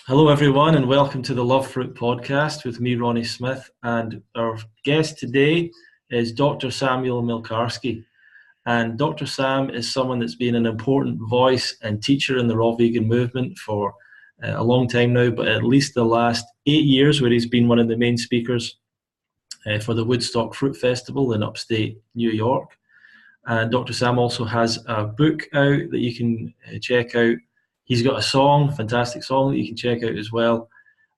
Hello, everyone, and welcome to the Love Fruit podcast with me, Ronnie Smith. And our guest today is Dr. Samuel Mielcarski. And Dr. Sam is someone that's been an important voice and teacher in the raw vegan movement for a long time now, but at least the last 8 years, where he's been one of the main speakers for the Woodstock Fruit Festival in upstate New York. And Dr. Sam also has a book out that you can check out. He's got a song, fantastic song that you can check out as well.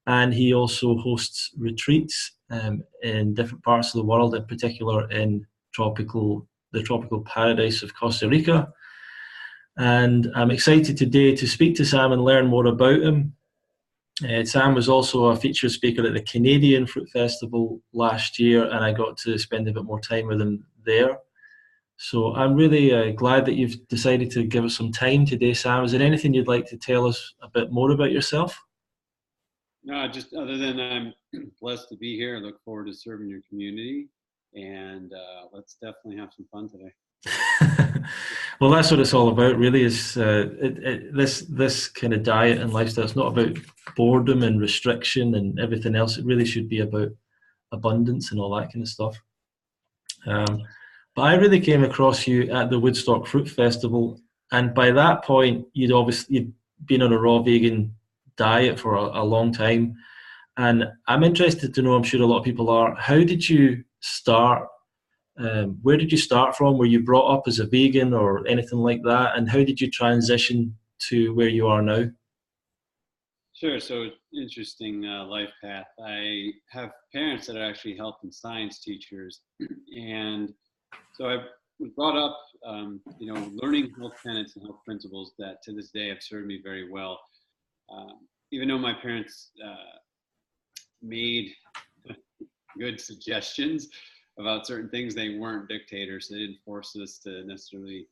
And he also hosts retreats in different parts of the world, in particular in the tropical paradise of Costa Rica. And I'm excited today to speak to Sam and learn more about him. Sam was also a featured speaker at the Canadian Fruit Festival last year, and I got to spend a bit more time with him there. So I'm really glad that you've decided to give us some time today, Sam. Is there anything you'd like to tell us a bit more about yourself? No, just other than I'm blessed to be here. I look forward to serving your community, and let's definitely have some fun today. Well, that's what it's all about, really. Is this kind of diet and lifestyle? It's not about boredom and restriction and everything else. It really should be about abundance and all that kind of stuff. But I really came across you at the Woodstock Fruit Festival, and by that point, you'd been on a raw vegan diet for a long time. And I'm interested to know, I'm sure a lot of people are, how did you start? Where did you start from? Were you brought up as a vegan or anything like that? And how did you transition to where you are now? Sure. So interesting life path. I have parents that are actually health and science teachers, and so I was brought up, learning health tenets and health principles that to this day have served me very well. Even though my parents made good suggestions about certain things, they weren't dictators. They didn't force us to necessarily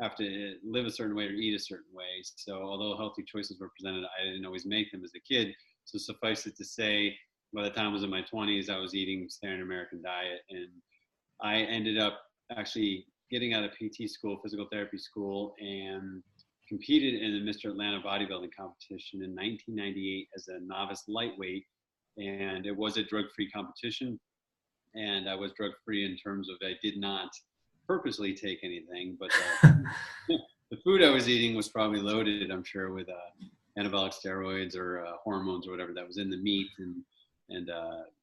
have to live a certain way or eat a certain way. So although healthy choices were presented, I didn't always make them as a kid. So suffice it to say, by the time I was in my 20s, I was eating standard American diet, and I ended up actually getting out of PT school, physical therapy school, and competed in the Mr. Atlanta bodybuilding competition in 1998 as a novice lightweight. And it was a drug-free competition. And I was drug-free in terms of I did not purposely take anything, but the food I was eating was probably loaded, I'm sure, with anabolic steroids or hormones or whatever that was in the meat and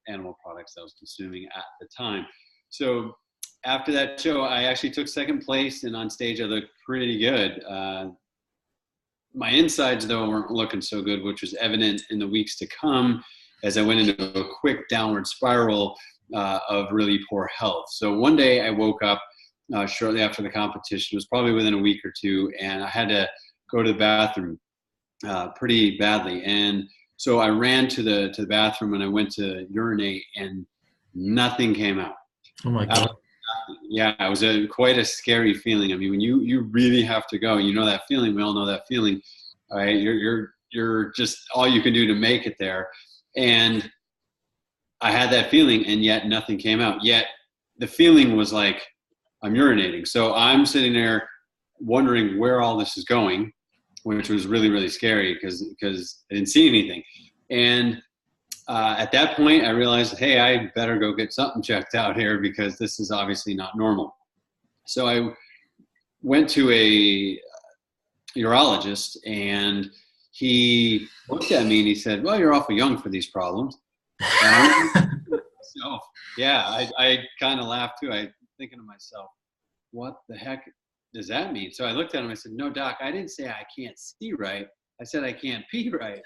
animal products I was consuming at the time. So after that show, I actually took second place, and on stage I looked pretty good. My insides, though, weren't looking so good, which was evident in the weeks to come as I went into a quick downward spiral of really poor health. So one day I woke up shortly after the competition. It was probably within a week or two, and I had to go to the bathroom pretty badly. And so I ran to the bathroom, and I went to urinate, and nothing came out. Oh my God. Yeah, it was quite a scary feeling. I mean, when you really have to go, you know that feeling. We all know that feeling. All right, you're just all you can do to make it there. And I had that feeling, and yet nothing came out. Yet the feeling was like I'm urinating. So I'm sitting there wondering where all this is going, which was really, really scary because I didn't see anything. And at that point, I realized, hey, I better go get something checked out here because this is obviously not normal. So I went to a urologist, and he looked at me and he said, well, you're awful young for these problems. So, yeah, I kind of laughed too. I thinking to myself, what the heck does that mean? So I looked at him. I said, no, doc, I didn't say I can't see right. I said I can't pee right.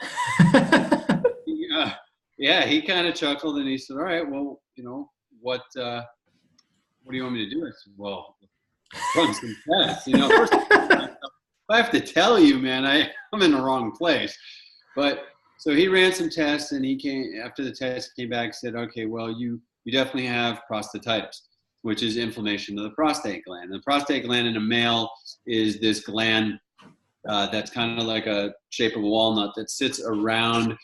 Yeah, he kind of chuckled, and he said, all right, well, what do you want me to do? I said, well, run some tests. First I have to tell you, man, I'm in the wrong place. But so he ran some tests, and after the test came back, said, okay, well, you definitely have prostatitis, which is inflammation of the prostate gland. And the prostate gland in a male is this gland that's kind of like a shape of a walnut that sits around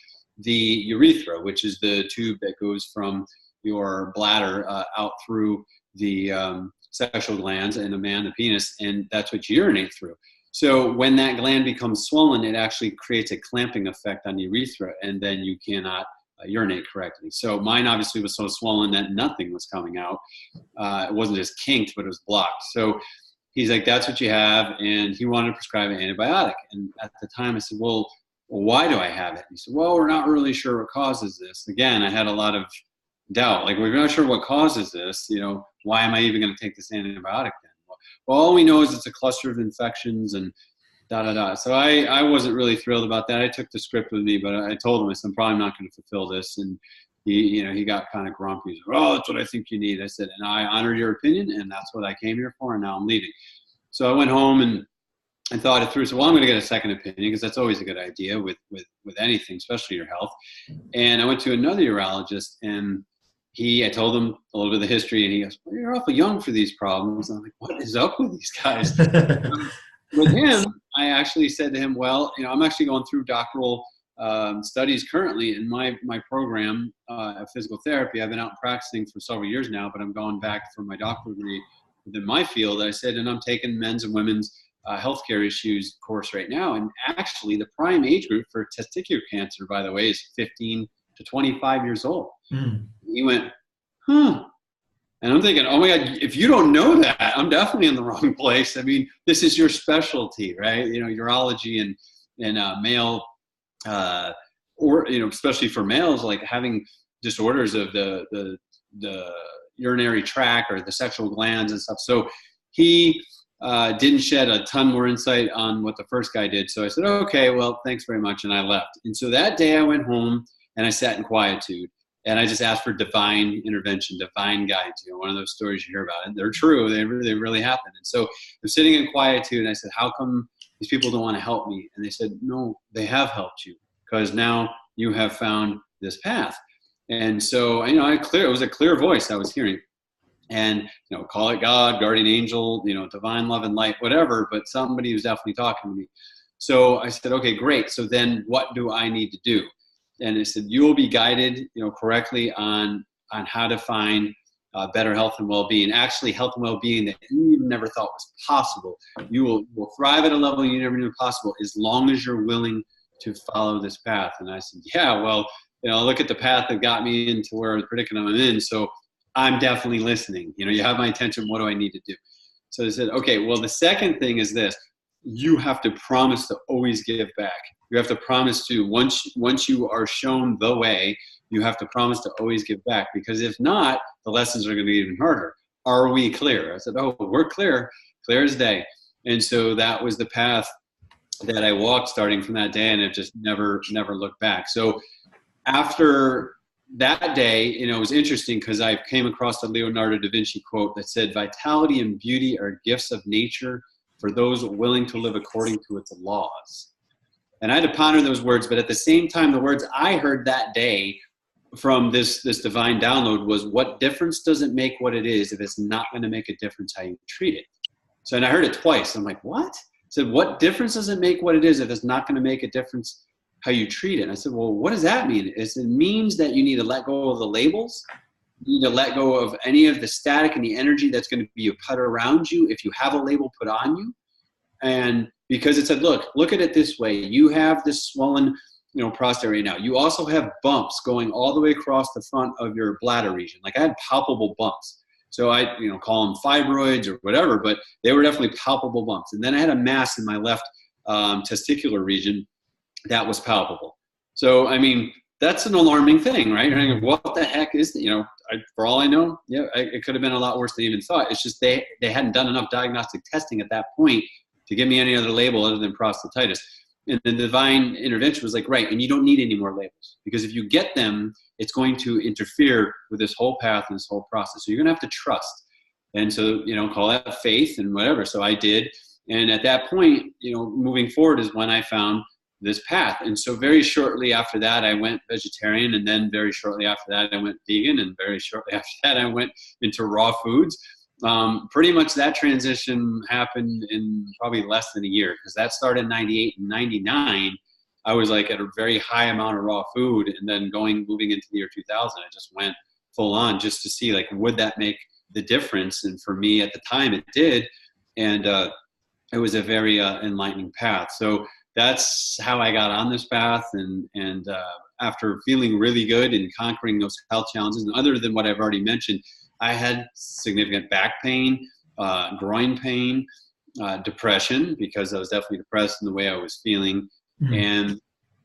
the urethra, which is the tube that goes from your bladder out through the sexual glands in a man, the penis, and that's what you urinate through. So when that gland becomes swollen, it actually creates a clamping effect on the urethra, and then you cannot urinate correctly. So mine obviously was so swollen that nothing was coming out. It wasn't just kinked, but it was blocked. So he's like, that's what you have. And he wanted to prescribe an antibiotic. And at the time I said, well, why do I have it? He said, well, we're not really sure what causes this. Again, I had a lot of doubt. Like, we're not sure what causes this. Why am I even going to take this antibiotic then? Well, all we know is it's a cluster of infections and da-da-da. So I wasn't really thrilled about that. I took the script with me, but I told him, I said, I'm probably not going to fulfill this. And he got kind of grumpy. He said, oh, that's what I think you need. I said, and I honored your opinion, and that's what I came here for, and now I'm leaving. So I went home and thought it through. So, well, I'm going to get a second opinion, because that's always a good idea with anything, especially your health. And I went to another urologist, and I told him a little bit of the history, and he goes, well, you're awful young for these problems. And I'm like, what is up with these guys? With him, I actually said to him, well, I'm actually going through doctoral studies currently in my program of physical therapy. I've been out practicing for several years now, but I'm going back for my doctoral degree within my field. I said, and I'm taking men's and women's healthcare issues course right now. And actually, the prime age group for testicular cancer, by the way, is 15 to 25 years old. He went, huh. And I'm thinking, oh my God, if you don't know that, I'm definitely in the wrong place. I mean, this is your specialty, right? Urology and male, or, especially for males, like having disorders of the urinary tract or the sexual glands and stuff. So he didn't shed a ton more insight on what the first guy did. So I said, okay, well, thanks very much. And I left. And so that day I went home and I sat in quietude. And I just asked for divine intervention, divine guidance. One of those stories you hear about, and they're true. They really happen. And so I'm sitting in quietude, and I said, how come these people don't want to help me? And they said, no, they have helped you, because now you have found this path. And so, it was a clear voice I was hearing. And, call it God, guardian angel, divine love and light, whatever, but somebody was definitely talking to me. So I said, okay, great. So then what do I need to do? And it said, you will be guided, correctly on how to find better health and well-being. Actually, health and well-being that you never thought was possible. You will thrive at a level you never knew possible, as long as you're willing to follow this path. And I said, yeah, well, look at the path that got me into where the predicament I'm in. So I'm definitely listening. You have my attention. What do I need to do? So they said, okay, well, the second thing is this. You have to promise to always give back. You have to promise to, once you are shown the way, you have to promise to always give back, because if not, the lessons are going to be even harder. Are we clear? I said, oh, we're clear as day. And so that was the path that I walked starting from that day, and it just never looked back. So after that day, it was interesting, because I came across a Leonardo da Vinci quote that said, vitality and beauty are gifts of nature for those willing to live according to its laws. And I had to ponder those words, but at the same time, the words I heard that day from this divine download was, what difference does it make what it is if it's not going to make a difference how you treat it? So, and I heard it twice. I'm like, what? I said, what difference does it make what it is if it's not going to make a difference how you treat it? And I said, well, what does that mean? It means that you need to let go of the labels. You need to let go of any of the static and the energy that's going to be put around you if you have a label put on you. And because it said, look at it this way. You have this swollen, prostate right now. You also have bumps going all the way across the front of your bladder region. Like, I had palpable bumps. So I, call them fibroids or whatever, but they were definitely palpable bumps. And then I had a mass in my left testicular region that was palpable. So, I mean, that's an alarming thing, right? You're thinking, what the heck is that? For all I know, it could have been a lot worse than I even thought. It's just they hadn't done enough diagnostic testing at that point to give me any other label other than prostatitis. And the divine intervention was like, right, and you don't need any more labels, because if you get them, it's going to interfere with this whole path and this whole process. So you're going to have to trust. And so, call that faith and whatever. So I did. And at that point, moving forward is when I found this path. And so very shortly after that, I went vegetarian. And then very shortly after that, I went vegan. And very shortly after that, I went into raw foods. Pretty much that transition happened in probably less than a year, because that started in 98 and 99. I was like at a very high amount of raw food, and then moving into the year 2000, I just went full on just to see, like, would that make the difference? And for me at the time, it did. And it was a very enlightening path. So that's how I got on this path. And after feeling really good and conquering those health challenges, and other than what I've already mentioned, I had significant back pain, groin pain, depression, because I was definitely depressed in the way I was feeling, and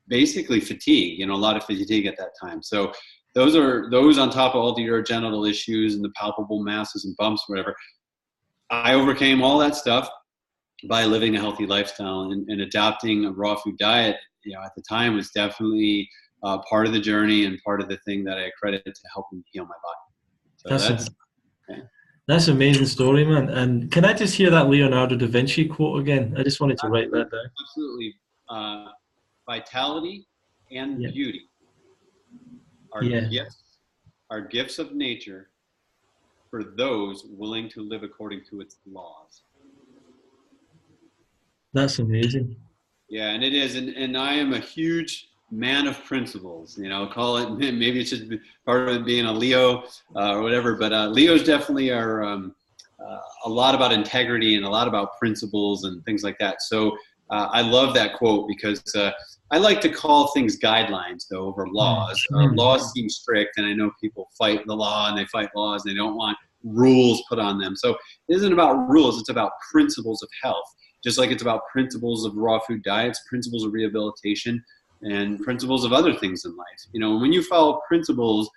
basically fatigue, a lot of fatigue at that time. So those on top of all the urogenital issues and the palpable masses and bumps, whatever. I overcame all that stuff by living a healthy lifestyle, and adopting a raw food diet, at the time was definitely part of the journey and part of the thing that I accredited to helping heal my body. So that's an amazing story, man. And can I just hear that Leonardo da Vinci quote again? I just wanted to write that down. Absolutely. Vitality and beauty are gifts of nature for those willing to live according to its laws. That's amazing. Yeah, and it is. And I am a huge man of principles, call it, maybe it's just part of it being a Leo or whatever, but Leos definitely are a lot about integrity and a lot about principles and things like that. So I love that quote, because I like to call things guidelines, though, over laws. Laws seem strict, and I know people fight the law and they fight laws. They don't want rules put on them. So it isn't about rules. It's about principles of health, just like it's about principles of raw food diets, principles of rehabilitation, and principles of other things in life. When you follow principles,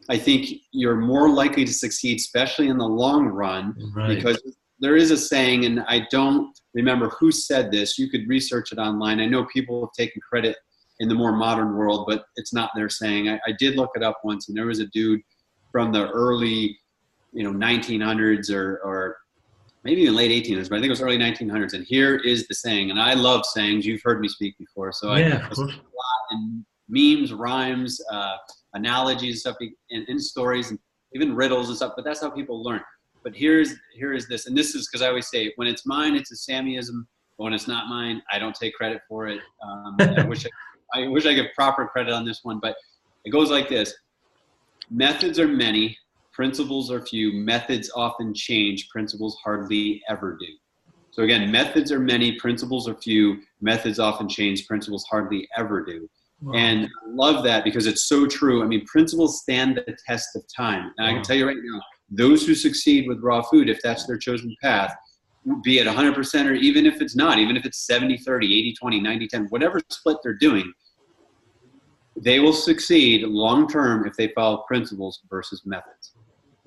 I think you're more likely to succeed, especially in the long run, because there is a saying, and I don't remember who said this. You could research it online. I know people have taken credit in the more modern world, but it's not their saying. I did look it up once, and there was a dude from the early, 1900s or maybe even late 1800s, but I think it was early 1900s. And here is the saying, and I love sayings. You've heard me speak before, so I listen a lot in memes, rhymes, analogies, stuff, and stories, and even riddles and stuff. But that's how people learn. But here is this, and this is because I always say, when it's mine, it's a Sammyism. But when it's not mine, I don't take credit for it. I wish I give proper credit on this one, but it goes like this: methods are many, principles are few. Methods often change, principles hardly ever do. So again, methods are many, principles are few. Methods often change, principles hardly ever do. Wow. And I love that, because it's so true. I mean, principles stand the test of time. And I can tell you right now, those who succeed with raw food, if that's their chosen path, be it 100%, or even if it's not, even if it's 70-30, 80-20, 90-10, whatever split they're doing, they will succeed long-term if they follow principles versus methods.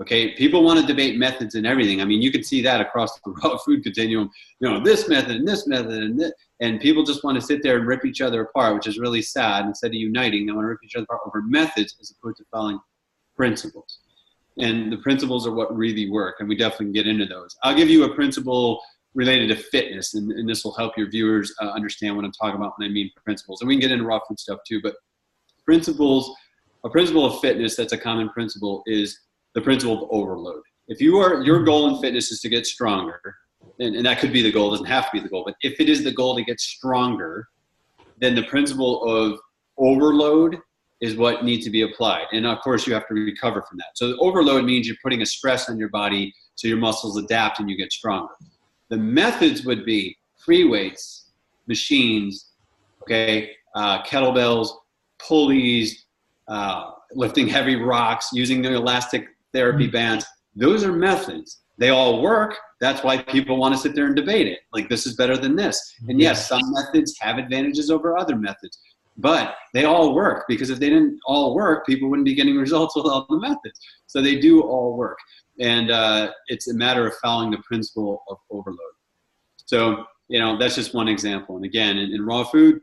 Okay, people want to debate methods and everything. I mean, you can see that across the raw food continuum. This method and this method and this, and people just want to sit there and rip each other apart, which is really sad. Instead of uniting, they want to rip each other apart over methods as opposed to following principles. And the principles are what really work, and we definitely can get into those. I'll give you a principle related to fitness, and this will help your viewers understand what I'm talking about when I mean principles. And we can get into raw food stuff too, but a principle of fitness that's a common principle is the principle of overload. If your goal in fitness is to get stronger, and that could be the goal, it doesn't have to be the goal, but if it is the goal to get stronger, then the principle of overload is what needs to be applied. And of course, you have to recover from that. So the overload means you're putting a stress on your body so your muscles adapt and you get stronger. The methods would be free weights, machines, kettlebells, pulleys, lifting heavy rocks, using the elastic therapy bands. Those are methods. They all work. That's why people want to sit there and debate it. Like, this is better than this. And yes, some methods have advantages over other methods, but they all work, because if they didn't all work, people wouldn't be getting results with all the methods. So they do all work. And it's a matter of following the principle of overload. So, that's just one example. And again, in raw food,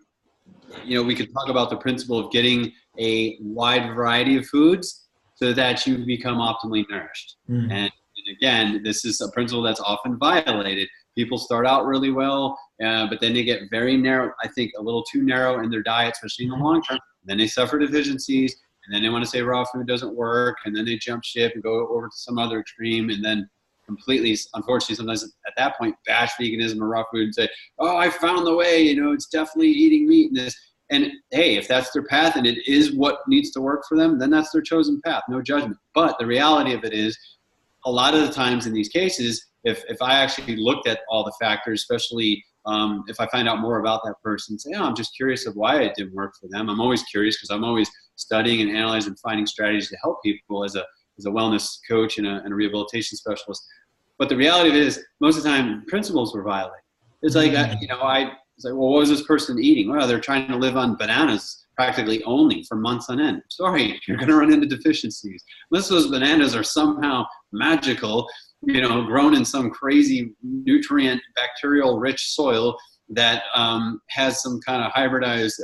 we could talk about the principle of getting a wide variety of foods so that you become optimally nourished. And again, this is a principle that's often violated. People start out really well, but then they get very narrow, I think a little too narrow in their diet, especially in the long term. Then they suffer deficiencies, and then they want to say raw food doesn't work, and then they jump ship and go over to some other extreme, and then completely, unfortunately, sometimes at that point, bash veganism or raw food and say, oh, I found the way, it's definitely eating meat and this. And hey, if that's their path and it is what needs to work for them, then that's their chosen path, no judgment. But the reality of it is, a lot of the times in these cases, if I actually looked at all the factors, especially if I find out more about that person, say, oh, I'm just curious of why it didn't work for them. I'm always curious because I'm always studying and analyzing and finding strategies to help people as a wellness coach and a rehabilitation specialist. But the reality of it is, most of the time, principles were violated. It's like, it's like, well, what was this person eating? Well, they're trying to live on bananas practically only for months on end. Sorry, you're going to run into deficiencies. Unless those bananas are somehow magical, grown in some crazy nutrient, bacterial-rich soil that has some kind of hybridized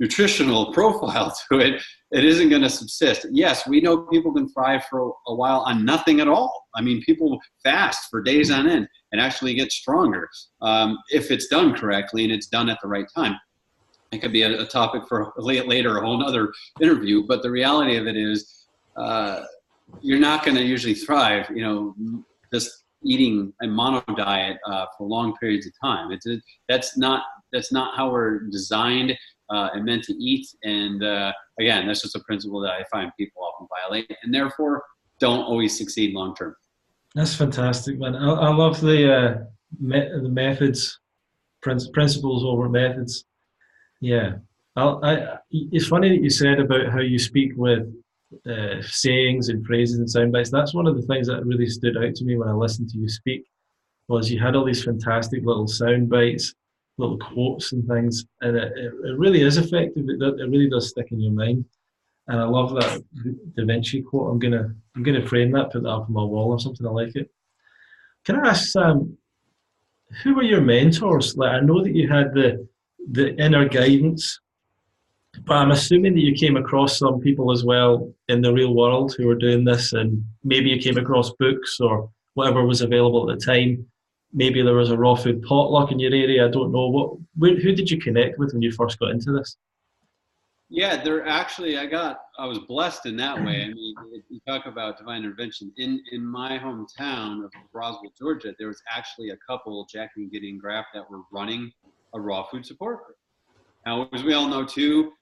nutritional profile to it, it isn't going to subsist. Yes, we know people can thrive for a while on nothing at all. I mean, people fast for days on end and actually get stronger if it's done correctly and it's done at the right time. It could be a topic for later, a whole other interview. But the reality of it is, you're not going to usually thrive, just eating a mono diet for long periods of time. That's not how we're designed and meant to eat. And again, that's just a principle that I find people often violate, and therefore don't always succeed long term. That's fantastic, man. I love the methods, principles over methods. Yeah. It's funny that you said about how you speak with sayings and phrases and sound bites. That's one of the things that really stood out to me when I listened to you speak, was you had all these fantastic little sound bites, little quotes and things, and it really is effective. It really does stick in your mind. And I love that Da Vinci quote. I'm gonna frame that, put that up on my wall or something. I like it. Can I ask, Sam, who were your mentors? Like, I know that you had the inner guidance, but I'm assuming that you came across some people as well in the real world who were doing this, and maybe you came across books or whatever was available at the time. Maybe there was a raw food potluck in your area. I don't know. Who did you connect with when you first got into this? Yeah, I was blessed in that way. I mean, you talk about divine intervention. In my hometown of Roswell, Georgia, there was actually a couple, Jack and Gideon Graff, that were running a raw food support group. Now, as we all know too,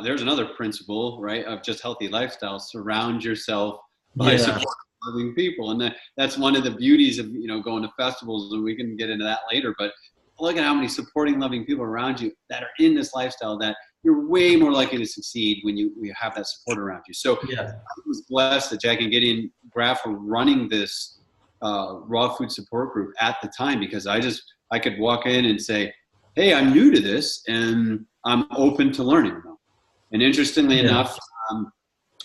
there's another principle, right, of just healthy lifestyle. Surround yourself by supporting loving people. And that's one of the beauties of, going to festivals, and we can get into that later. But look at how many supporting, loving people around you that are in this lifestyle, that you're way more likely to succeed when you have that support around you. So I was blessed that Jack and Gideon Graff were running this raw food support group at the time, because I could walk in and say, hey, I'm new to this and I'm open to learning. And interestingly enough,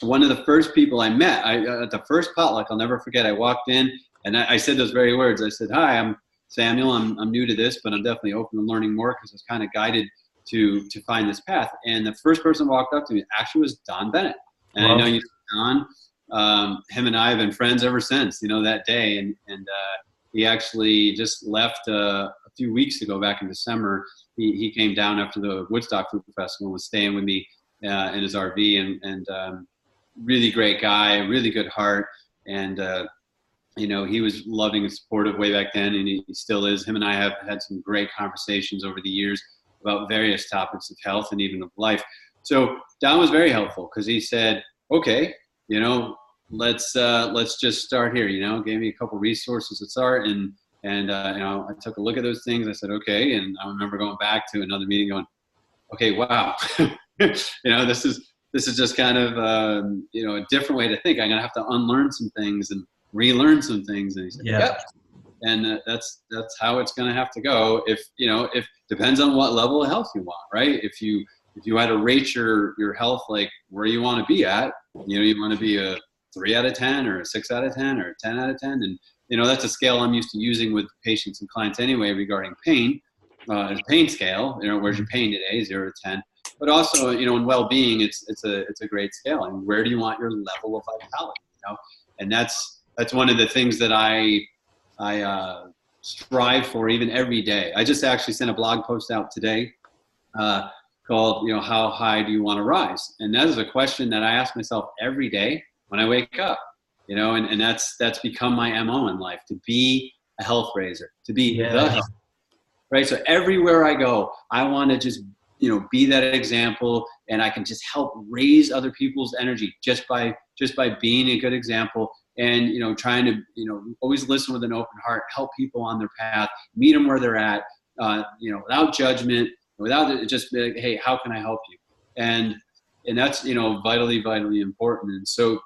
one of the first people I met, at the first potluck, I'll never forget, I walked in and I said those very words. I said, hi, I'm Samuel. I'm new to this, but I'm definitely open to learning more, because I was kind of guided to find this path. And the first person who walked up to me actually was Don Bennett. And I know you, Don. Him and I have been friends ever since, that day. And he actually just left a few weeks ago, back in December. He came down after the Woodstock Fruit Festival and was staying with me in his RV, and really great guy, really good heart. And, he was loving and supportive way back then, and he still is. Him and I have had some great conversations over the years about various topics of health and even of life. So Don was very helpful, because he said, okay, let's just start here, gave me a couple resources to start. And I took a look at those things. I said, okay. And I remember going back to another meeting going, okay, wow, this is just kind of, a different way to think. I'm going to have to unlearn some things and relearn some things. And he said, yep. And that's how it's going to have to go. If depends on what level of health you want, right? If you had to rate your health, like where you want to be at, you want to be a 3 out of 10 or a 6 out of 10 or a 10 out of 10. And, that's a scale I'm used to using with patients and clients anyway, regarding pain, a pain scale, where's your pain today, 0 to 10. But also, in well-being, it's a great scale. And where do you want your level of vitality, And that's one of the things that I strive for even every day. I just actually sent a blog post out today called, how high do you want to rise? And that is a question that I ask myself every day when I wake up, and that's become my MO in life, to be a health raiser, to be the health, right? So everywhere I go, I want to just, be that example, and I can just help raise other people's energy just by being a good example and, you know, trying to, you know, always listen with an open heart, help people on their path, meet them where they're at, you know, without judgment, without it, just be like, hey, how can I help you? And that's, you know, vitally, vitally important. And so,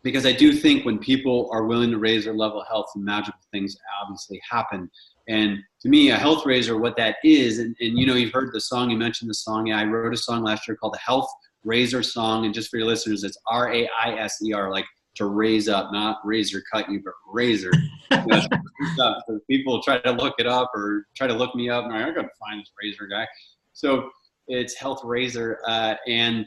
because I do think when people are willing to raise their level of health, and magical things obviously happen. And to me, a health raiser, what that is, and you know, you've heard the song, you mentioned the song. Yeah, I wrote a song last year called the Health Raiser Song. And just for your listeners, it's RAISER, like to raise up, not razor cut you, but razor. You know, so people try to look it up or try to look me up, and I gotta find this razor guy. So it's Health Raiser, and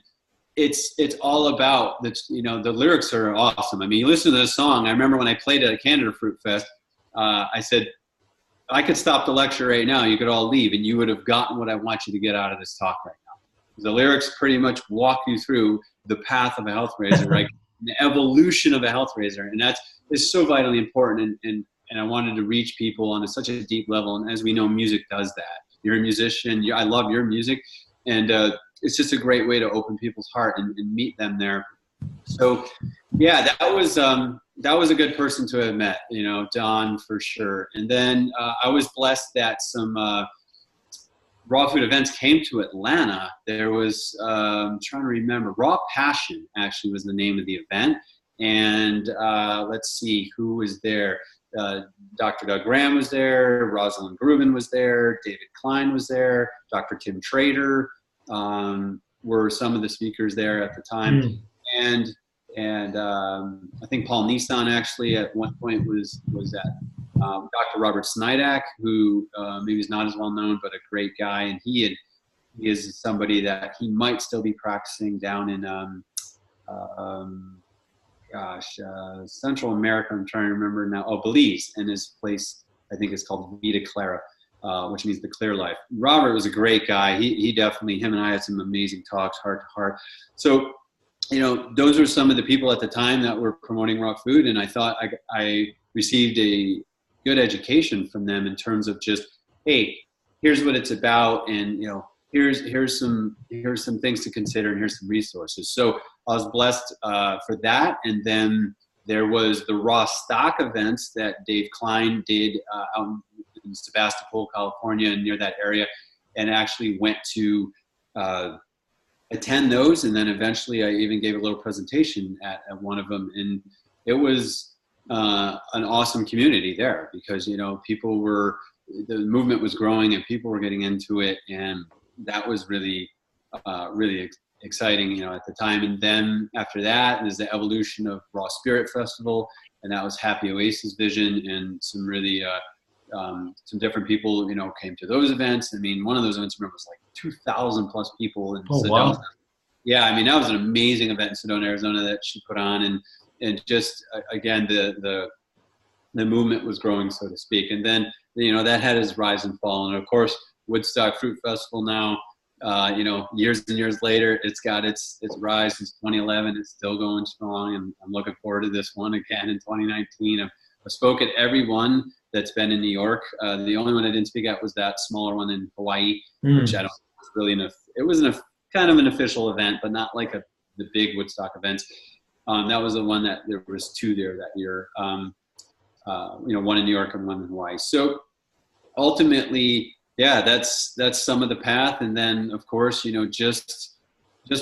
it's all about the, you know, the lyrics are awesome. I mean, you listen to this song. I remember when I played at Canada Fruitfest, I said, I could stop the lecture right now. You could all leave, and you would have gotten what I want you to get out of this talk right now. The lyrics pretty much walk you through the path of a health raiser, right? The evolution of a health raiser, and that is so vitally important. And I wanted to reach people on such a deep level. And as we know, music does that. You're a musician. I love your music, and it's just a great way to open people's heart and meet them there. So, yeah, that was a good person to have met, you know, Don, for sure. And then I was blessed that some raw food events came to Atlanta. There was, I'm trying to remember, Raw Passion actually was the name of the event. And let's see who was there. Dr. Doug Graham was there, Rosalind Grubin was there, David Klein was there, Dr. Tim Trader were some of the speakers there at the time. And I think Paul Nissan actually at one point was at Dr. Robert Snidak, who maybe is not as well known, but a great guy. And he is somebody that he might still be practicing down in, Central America. I'm trying to remember now. Oh, Belize. And his place, I think, is called Vida Clara, which means the clear life. Robert was a great guy. He definitely, him and I had some amazing talks, heart to heart. So, you know, those were some of the people at the time that were promoting raw food. And I thought I received a good education from them in terms of just, hey, here's what it's about. And, you know, here's some things to consider, and here's some resources. So I was blessed for that. And then there was the raw stock events that Dave Klein did out in Sebastopol, California, and near that area, and actually went to attend those. And then eventually I even gave a little presentation at one of them. And it was an awesome community there, because, you know, the movement was growing and people were getting into it. And that was really, really exciting, you know, at the time. And then after that is the evolution of Raw Spirit Festival. And that was Happy Oasis Vision, and some really, some different people, you know, came to those events. I mean, one of those events, I remember, was like 2,000 plus people in Sedona. Wow. Yeah, I mean, that was an amazing event in Sedona, Arizona that she put on, and just again, the movement was growing, so to speak. And then, you know, that had its rise and fall. And of course, Woodstock Fruit Festival now, you know, years and years later, it's got its rise since 2011. It's still going strong, and I'm looking forward to this one again in 2019. I spoke at every one that's been in New York. The only one I didn't speak at was that smaller one in Hawaii, which I don't really know. It was kind of an official event, but not like the big Woodstock events. That was the one that there was two there that year. You know, one in New York and one in Hawaii. So ultimately, yeah, that's some of the path. And then, of course, you know, just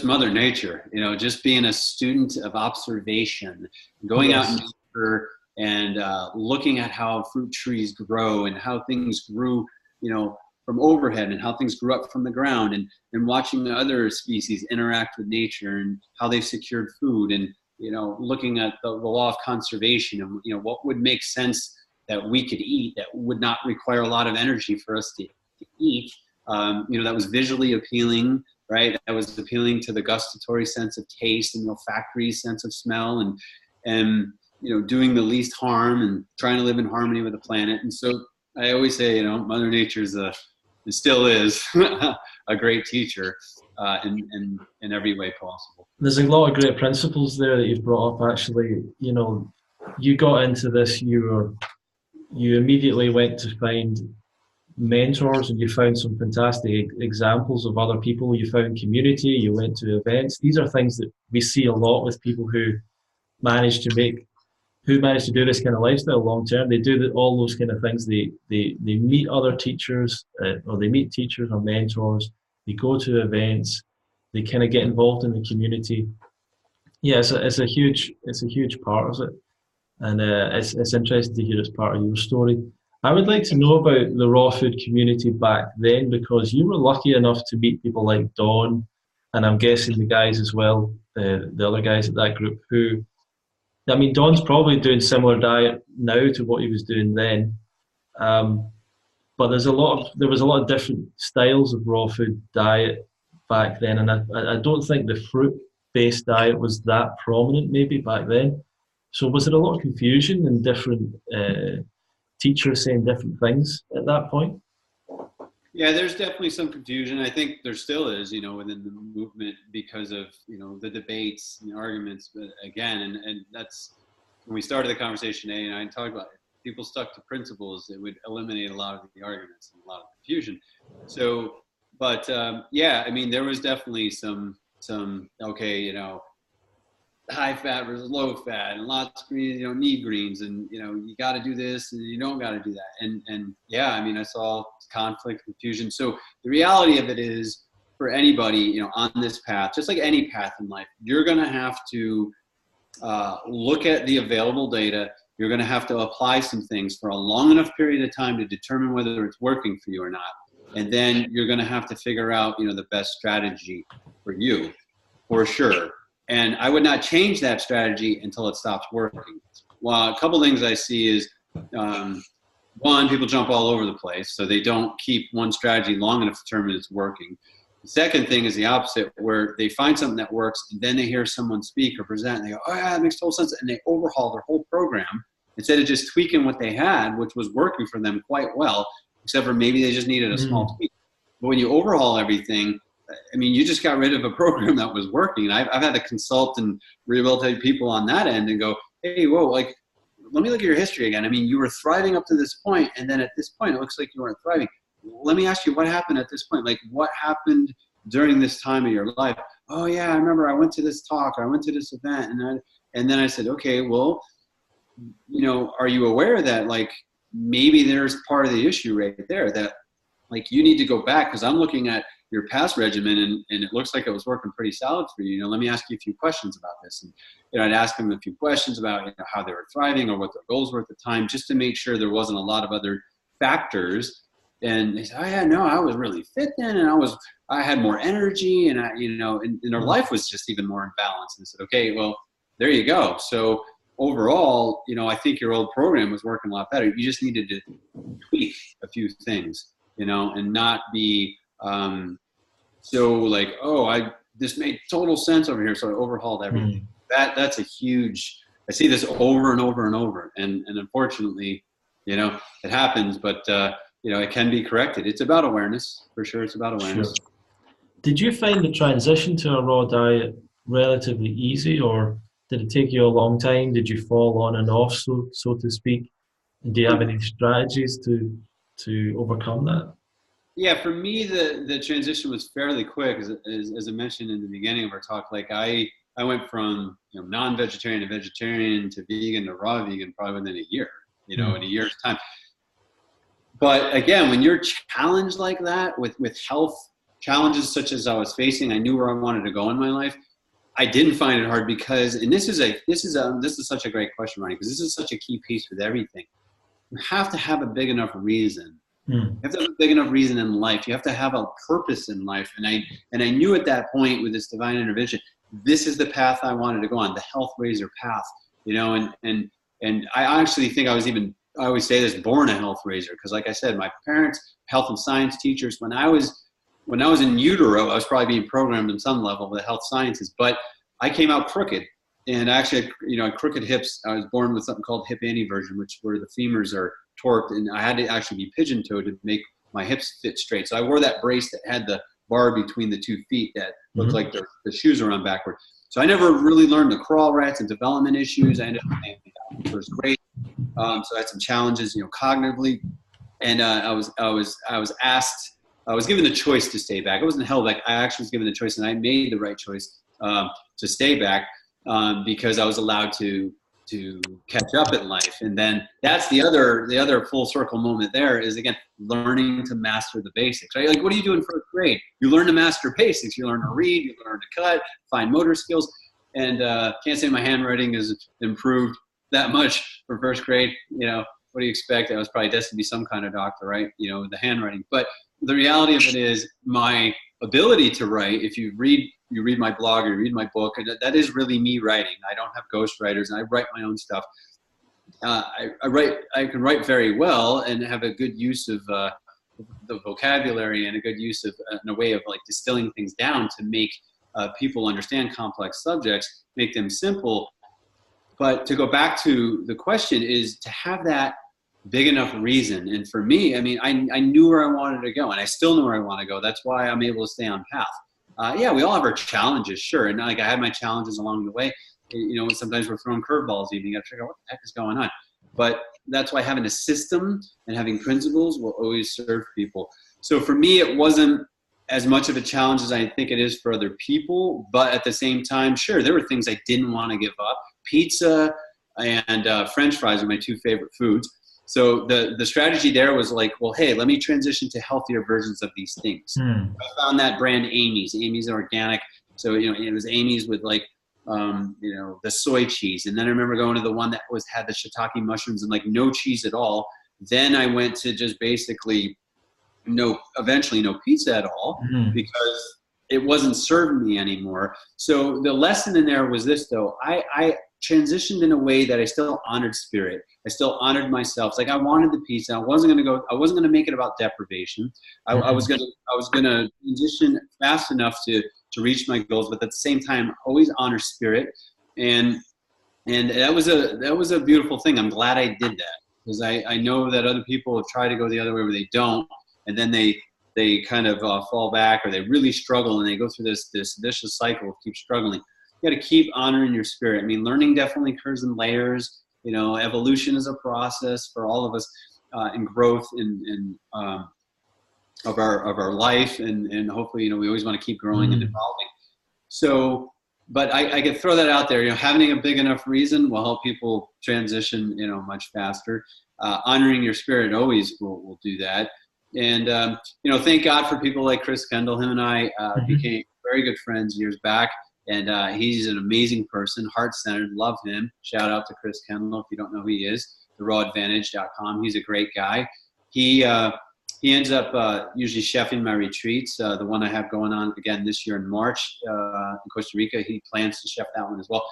Mother Nature, you know, just being a student of observation, going out in nature and looking at how fruit trees grow and how things grew, you know, from overhead, and how things grew up from the ground, and watching other species interact with nature and how they secured food, and, you know, looking at the law of conservation, and, you know, what would make sense that we could eat that would not require a lot of energy for us to eat, you know, that was visually appealing, right? That was appealing to the gustatory sense of taste and the olfactory sense of smell, and you know, doing the least harm and trying to live in harmony with the planet. And so I always say, you know, Mother Nature still is a great teacher in every way possible. There's a lot of great principles there that you've brought up. Actually, you know, you got into this, you immediately went to find mentors, and you found some fantastic examples of other people. You found community, you went to events. These are things that we see a lot with people who manage to make who manage to do this kind of lifestyle long term, they do all those kind of things. They meet other teachers, or they meet teachers or mentors. They go to events. They kind of get involved in the community. Yeah, it's a huge part of it, and it's interesting to hear it's part of your story. I would like to know about the raw food community back then, because you were lucky enough to meet people like Don, and I'm guessing the guys as well, the other guys at that group who, I mean, Don's probably doing similar diet now to what he was doing then. Um, but there was a lot of different styles of raw food diet back then, and I don't think the fruit-based diet was that prominent maybe back then. So was there a lot of confusion and different teachers saying different things at that point? Yeah, there's definitely some confusion. I think there still is, within the movement because of, the debates and the arguments. But again, and that's when we started the conversation today, and I talked about it. People stuck to principles, it would eliminate a lot of the arguments and a lot of confusion. So, but yeah, I mean, there was definitely some okay, high fat versus low fat, and lots of greens, need greens, and you got to do this and you don't got to do that, and yeah, I mean, I saw conflict, confusion. So the reality of it is, for anybody on this path, just like any path in life, you're going to have to look at the available data. You're going to have to apply some things for a long enough period of time to determine whether it's working for you or not, and then you're going to have to figure out the best strategy for you, for sure. And I would not change that strategy until it stops working. Well, a couple things I see is, one, people jump all over the place, so they don't keep one strategy long enough to determine it's working. The second thing is the opposite, where they find something that works, and then they hear someone speak or present, and they go, oh yeah, that makes total sense, and they overhaul their whole program instead of just tweaking what they had, which was working for them quite well, except for maybe they just needed a small tweak. But when you overhaul everything, I mean, you just got rid of a program that was working. I've had to consult and rehabilitate people on that end and go, hey, whoa, like, let me look at your history again. I mean, you were thriving up to this point, and then at this point, it looks like you weren't thriving. Let me ask you, what happened at this point? Like, what happened during this time of your life? Oh, yeah, I remember I went to this talk, or I went to this event, and then I said, okay, well, are you aware that, like, maybe there's part of the issue right there that, like, you need to go back, because I'm looking at your past regimen, and it looks like it was working pretty solid for you. Let me ask you a few questions about this. And I'd ask them a few questions about how they were thriving or what their goals were at the time, just to make sure there wasn't a lot of other factors. And they said, oh yeah, no, I was really fit then, and I had more energy, and and their life was just even more in balance. And I said, okay, well, there you go. So overall, I think your old program was working a lot better. You just needed to tweak a few things, and not be so like, oh, this made total sense over here, so I overhauled everything. That's a huge, I see this over and over and over, and unfortunately, it happens, but it can be corrected. It's about awareness, for sure. It's about awareness. Sure. Did you find the transition to a raw diet relatively easy, or did it take you a long time? Did you fall on and off, so to speak? And do you have any strategies to overcome that? Yeah, for me, the transition was fairly quick, as I mentioned in the beginning of our talk. Like I went from non-vegetarian to vegetarian to vegan to raw vegan probably within a year, in a year's time. But again, when you're challenged like that with health challenges such as I was facing, I knew where I wanted to go in my life. I didn't find it hard because, and this is such a great question, Ronnie, because this is such a key piece with everything. You have to have a big enough reason. You have to have a big enough reason in life. You have to have a purpose in life. And I knew at that point with this divine intervention, this is the path I wanted to go on, the health raiser path, and I actually think I always say this, born a health raiser. Because like I said, my parents, health and science teachers, when I was in utero, I was probably being programmed on some level with the health sciences, but I came out crooked. And actually, crooked hips, I was born with something called hip anteversion, where the femurs are torqued, and I had to actually be pigeon-toed to make my hips fit straight. So I wore that brace that had the bar between the 2 feet that looked like the shoes are on backward. So I never really learned to crawl right, and development issues. I ended up in first grade, so I had some challenges, cognitively. And I was asked, I was given the choice to stay back. I wasn't held back. I actually was given the choice, and I made the right choice to stay back because I was allowed to catch up in life. And then that's the other full circle moment there is, again, learning to master the basics, right? Like, what do you do in first grade? You learn to master basics. You learn to read, you learn to cut, fine motor skills. And can't say my handwriting has improved that much for first grade. You know, what do you expect? I was probably destined to be some kind of doctor, right? You know, the handwriting. But the reality of it is my ability to write, if you read my blog or you read my book, that is really me writing. I don't have ghostwriters, and I write my own stuff. I can write very well and have a good use of the vocabulary and a good use of and a way of like distilling things down to make people understand complex subjects, make them simple. But to go back to the question is to have that big enough reason. And for me, I mean, I knew where I wanted to go, and I still know where I want to go. That's why I'm able to stay on path. Yeah, we all have our challenges, sure. And like I had my challenges along the way. You know, sometimes we're throwing curveballs even. You got to figure out what the heck is going on. But that's why having a system and having principles will always serve people. So for me, it wasn't as much of a challenge as I think it is for other people. But at the same time, sure, there were things I didn't want to give up. Pizza and French fries are my two favorite foods. So the strategy there was like, well, hey, let me transition to healthier versions of these things. I found that brand Amy's. Amy's organic. So, you know, it was Amy's with like, you know, the soy cheese. And then I remember going to the one that had the shiitake mushrooms and like no cheese at all. Then I went to just basically eventually no pizza at all because it wasn't serving me anymore. So the lesson in there was this though, I transitioned in a way that I still honored spirit. I still honored myself. It's like I wanted the pizza. I wasn't going to make it about deprivation. I was going to transition fast enough to reach my goals, but at the same time, always honor spirit. And that was a beautiful thing. I'm glad I did that because I know that other people have tried to go the other way where they don't. And then they kind of fall back or they really struggle and they go through this vicious cycle of keep struggling. You got to keep honoring your spirit. I mean, learning definitely occurs in layers. You know, evolution is a process for all of us, and growth of our life, and hopefully, you know, we always want to keep growing and evolving. So, but I could throw that out there. You know, having a big enough reason will help people transition, you know, much faster. Honoring your spirit always will do that. And you know, thank God for people like Chris Kendall. Him and I became very good friends years back. And he's an amazing person, heart-centered, love him. Shout out to Chris Kendall if you don't know who he is, therawadvantage.com. He's a great guy. He ends up usually chefing my retreats, the one I have going on again this year in March in Costa Rica. He plans to chef that one as well.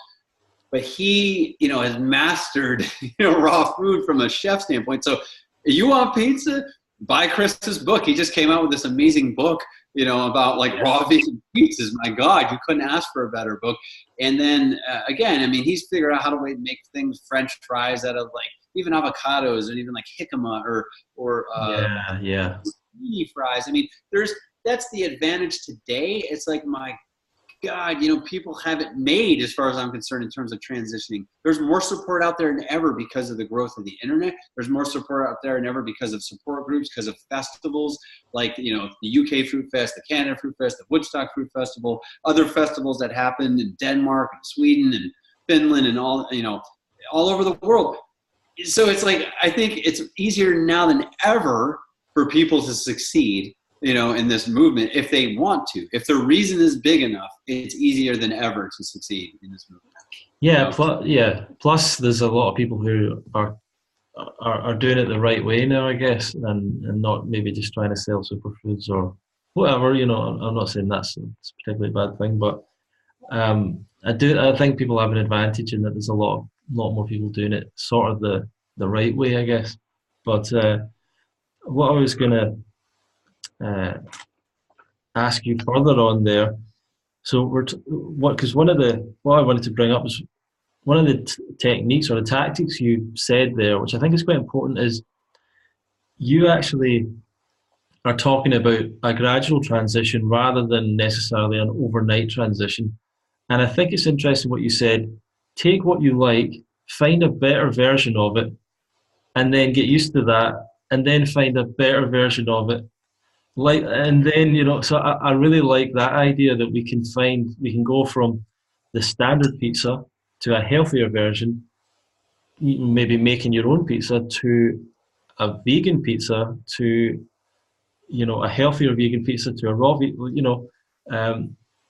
But he, you know, has mastered, you know, raw food from a chef standpoint. So you want pizza? Buy Chris's book. He just came out with this amazing book, you know, about like raw vegan pizzas. My God, you couldn't ask for a better book. And then again, I mean, he's figured out how to make things French fries out of like even avocados and even like jicama or zucchini fries. I mean, that's the advantage today. It's like, my God, you know, people have it made as far as I'm concerned in terms of transitioning. There's more support out there than ever because of the growth of the internet. There's more support out there than ever because of support groups, because of festivals like, you know, the UK Fruitfest, the Canada Fruitfest, the Woodstock Fruit Festival, other festivals that happen in Denmark and Sweden and Finland and all, you know, all over the world. So it's like, I think it's easier now than ever for people to succeed, you know, in this movement, if they want to. If the reason is big enough, it's easier than ever to succeed in this movement. Yeah, plus there's a lot of people who are doing it the right way now, I guess, and not maybe just trying to sell superfoods or whatever, you know. I'm not saying that's a particularly bad thing, but I think people have an advantage in that there's a lot more people doing it sort of the right way, I guess. But what I was going to ask you further on there, so because what I wanted to bring up was one of the techniques or the tactics you said there, which I think is quite important, is you actually are talking about a gradual transition rather than necessarily an overnight transition. And I think it's interesting what you said. Take what you like, find a better version of it, and then get used to that, and then find a better version of it. And then, you know, so I really like that idea that we can go from the standard pizza to a healthier version, maybe making your own pizza to a vegan pizza to, a healthier vegan pizza to a raw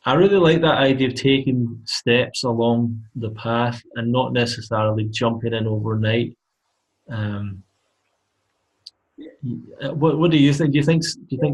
I really like that idea of taking steps along the path and not necessarily jumping in overnight. Um, what do you think? Do you think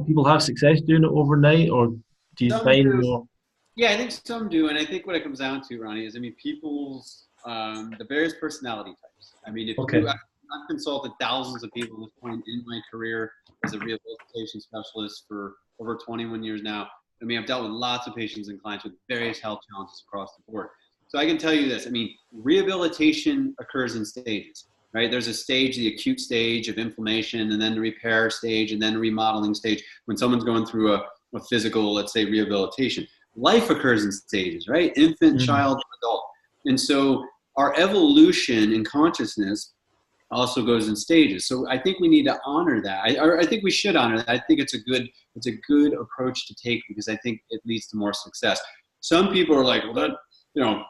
people have success doing it overnight, or do you Some find do. more? Yeah, I think some do, and I think what it comes down to, Ronnie, is people's the various personality types. I mean, if Okay. you, I've consulted thousands of people at this point in my career as a rehabilitation specialist for over 21 years now. I mean, I've dealt with lots of patients and clients with various health challenges across the board. So I can tell you this. I mean, rehabilitation occurs in stages, right? There's a stage, the acute stage of inflammation, and then the repair stage, and then the remodeling stage when someone's going through a physical, let's say, rehabilitation. Life occurs in stages, right? Infant, child, adult. And so our evolution in consciousness also goes in stages. So I think we need to honor that. I think we should honor that. I think it's a good approach to take because I think it leads to more success. Some people are like, well, that,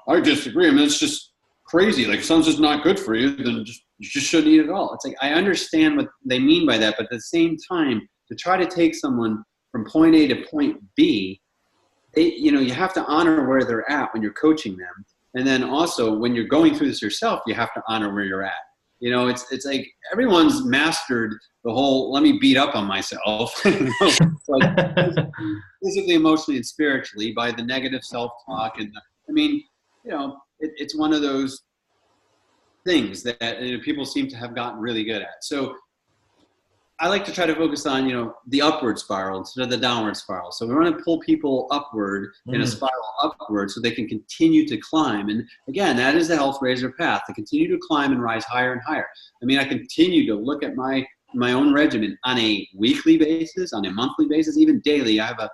I disagree. I mean, it's just crazy. Like, if something's just not good for you, then you just shouldn't eat it at all. It's like, I understand what they mean by that, but at the same time, to try to take someone from point A to point B, you have to honor where they're at when you're coaching them. And then also when you're going through this yourself, you have to honor where you're at. It's like everyone's mastered the whole, let me beat up on myself, like physically, emotionally, and spiritually by the negative self-talk. And it's one of those things that people seem to have gotten really good at. So I like to try to focus on, the upward spiral instead of the downward spiral. So we want to pull people upward in a spiral upward so they can continue to climb. And again, that is the health raiser path, to continue to climb and rise higher and higher. I mean, I continue to look at my own regimen on a weekly basis, on a monthly basis, even daily. I have a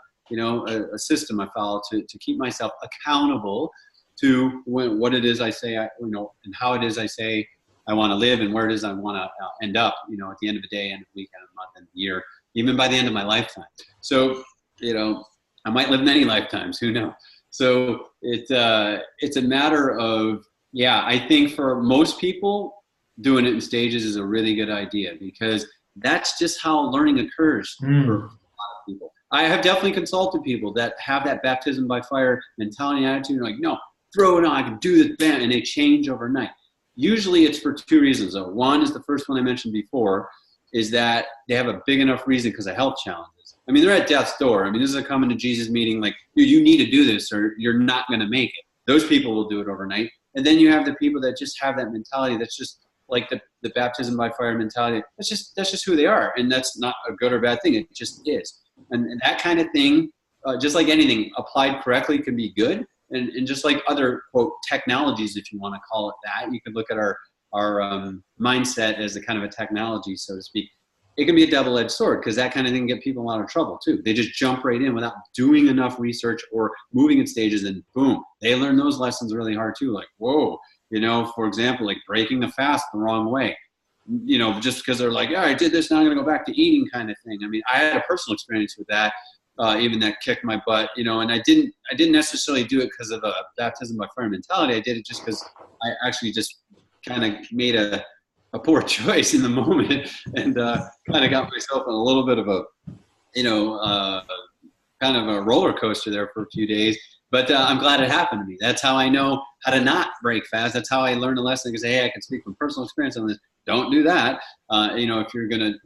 system I follow to keep myself accountable to what it is I say, and how it is I say I want to live and where it is I want to end up, at the end of the day, end of the week, end of the month, end of the year, even by the end of my lifetime. So, I might live many lifetimes, who knows? So it's a matter of, I think for most people, doing it in stages is a really good idea because that's just how learning occurs for a lot of people. I have definitely consulted people that have that baptism by fire mentality and attitude, like, no, throw it on, I can do this, bam, and they change overnight. Usually it's for two reasons. One is the first one I mentioned before, is that they have a big enough reason because of health challenges. I mean, they're at death's door. I mean, this is a coming to Jesus meeting, like, dude, you need to do this or you're not going to make it. Those people will do it overnight. And then you have the people that just have that mentality that's just like the baptism by fire mentality. That's just who they are. And that's not a good or bad thing. It just is. And that kind of thing, just like anything, applied correctly can be good. And just like other, quote, technologies, if you want to call it that, you could look at our mindset as a kind of a technology, so to speak. It can be a double-edged sword because that kind of thing can get people out of trouble too. They just jump right in without doing enough research or moving in stages, and boom, they learn those lessons really hard too. Like, whoa, for example, like breaking the fast the wrong way. Just because they're like, I did this, now I'm going to go back to eating kind of thing. I mean, I had a personal experience with that. Even that kicked my butt, and I didn't necessarily do it because of a baptism by fire mentality. I did it just because I actually just kind of made a poor choice in the moment and kind of got myself in a little bit of a, kind of a roller coaster there for a few days. But I'm glad it happened to me. That's how I know how to not break fast. That's how I learned a lesson. Because hey, I can speak from personal experience on this. Don't do that. If you're going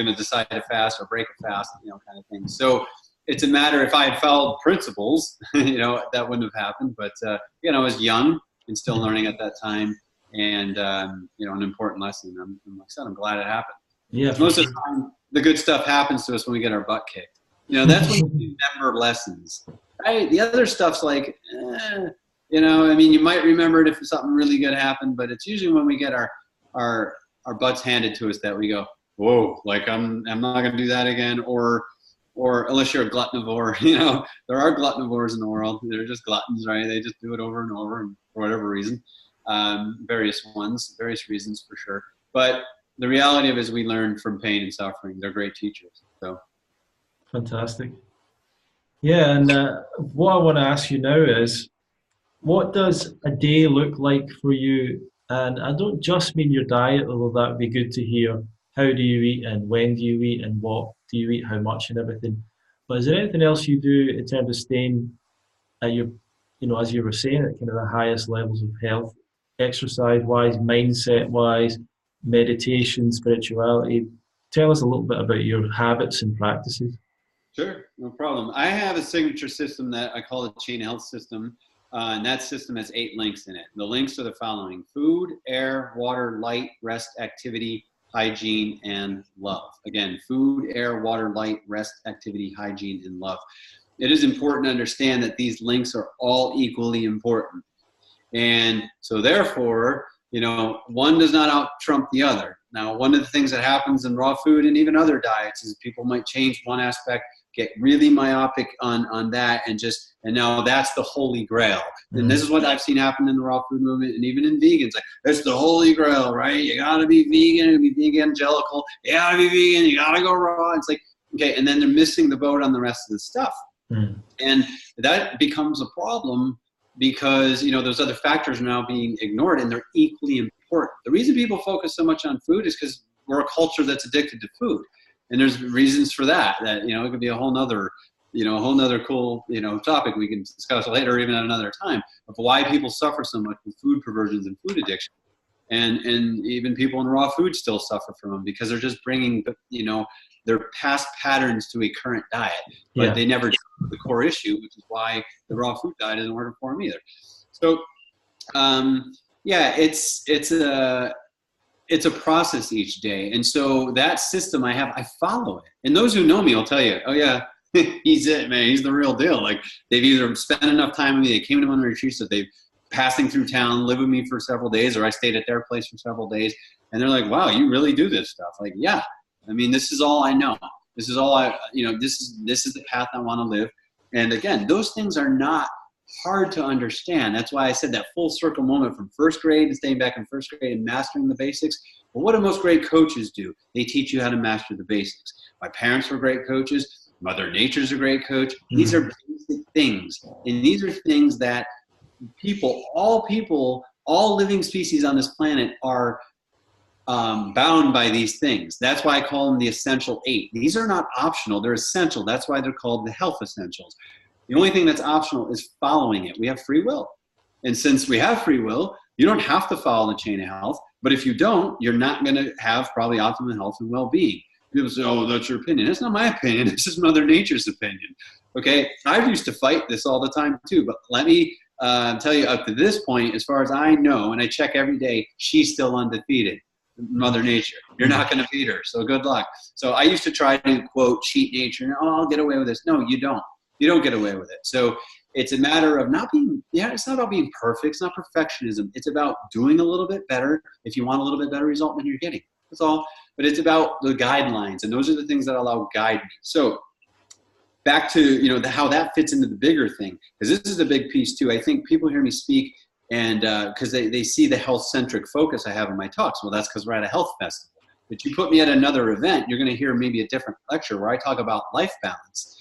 to decide to fast or break a fast, kind of thing. So it's a matter, if I had followed principles, that wouldn't have happened. But, I was young and still learning at that time. And, an important lesson. Like I said, I'm glad it happened. Yeah. Most of the time, the good stuff happens to us when we get our butt kicked. That's when you remember lessons. Right? The other stuff's like, you might remember it if something really good happened, but it's usually when we get our butts handed to us that we go, whoa, like I'm not going to do that again. Or unless you're a gluttonivore, there are gluttonivores in the world. They're just gluttons, right? They just do it over and over and for whatever reason, various reasons for sure. But the reality of it is we learn from pain and suffering. They're great teachers. So. Fantastic. Yeah. And what I want to ask you now is, what does a day look like for you And I don't just mean your diet, although that would be good to hear. How do you eat and when do you eat and what do you eat, how much and everything. But is there anything else you do in terms of staying at your, as you were saying, at kind of the highest levels of health, exercise wise, mindset wise, meditation, spirituality? Tell us a little bit about your habits and practices. Sure, no problem. I have a signature system that I call the chain health system. And that system has 8 links in it. The links are the following: food, air, water, light, rest, activity, hygiene, and love. Again, food, air, water, light, rest, activity, hygiene, and love. It is important to understand that these links are all equally important. And so therefore, one does not out-trump the other. Now, one of the things that happens in raw food and even other diets is people might change one aspect, get really myopic on that, and now that's the holy grail. And this is what I've seen happen in the raw food movement and even in vegans. Like, it's the holy grail, right? You gotta be vegan, be evangelical, you gotta be vegan, you gotta go raw. It's like, okay, and then they're missing the boat on the rest of the stuff. And that becomes a problem because, those other factors are now being ignored, and they're equally important. The reason people focus so much on food is because we're a culture that's addicted to food. And there's reasons for that, it could be a whole nother cool, topic we can discuss later or even at another time of why people suffer so much with food perversions and food addiction. And even people in raw food still suffer from them because they're just bringing, their past patterns to a current diet, but they never deal with the core issue, which is why the raw food diet isn't working for them either. So, it's a process each day. And so that system I follow it. And those who know me will tell you, oh yeah, he's it, man. He's the real deal. Like, they've either spent enough time with me, they came to one of the retreats, that they've passing through town, live with me for several days, or I stayed at their place for several days. And they're like, wow, you really do this stuff. Like, yeah, I mean, this is all I know. This is all this is the path I want to live. And again, those things are not hard to understand. That's why I said that full circle moment from first grade and staying back in first grade and mastering the basics. Well, what do most great coaches do? They teach you how to master the basics. My parents were great coaches. Mother Nature's a great coach. These are basic things. And these are things that all living species on this planet are bound by these things. That's why I call them the essential 8. These are not optional. They're essential. That's why they're called the health essentials. The only thing that's optional is following it. We have free will. And since we have free will, you don't have to follow the chain of health. But if you don't, you're not going to have probably optimal health and well-being. People say, oh, that's your opinion. That's not my opinion. This is Mother Nature's opinion. Okay, I've used to fight this all the time too. But let me tell you, up to this point, as far as I know, and I check every day, she's still undefeated. Mother Nature. You're not going to beat her. So good luck. So I used to try to, quote, cheat nature. Oh, I'll get away with this. No, you don't. You don't get away with it. So it's a matter of not being, it's not about being perfect. It's not perfectionism. It's about doing a little bit better if you want a little bit better result than you're getting. That's all. But it's about the guidelines. And those are the things that allow guide me. So back to, how that fits into the bigger thing, because this is a big piece too. I think people hear me speak and because they see the health-centric focus I have in my talks. Well, that's because we're at a health festival. But you put me at another event, you're going to hear maybe a different lecture where I talk about life balance.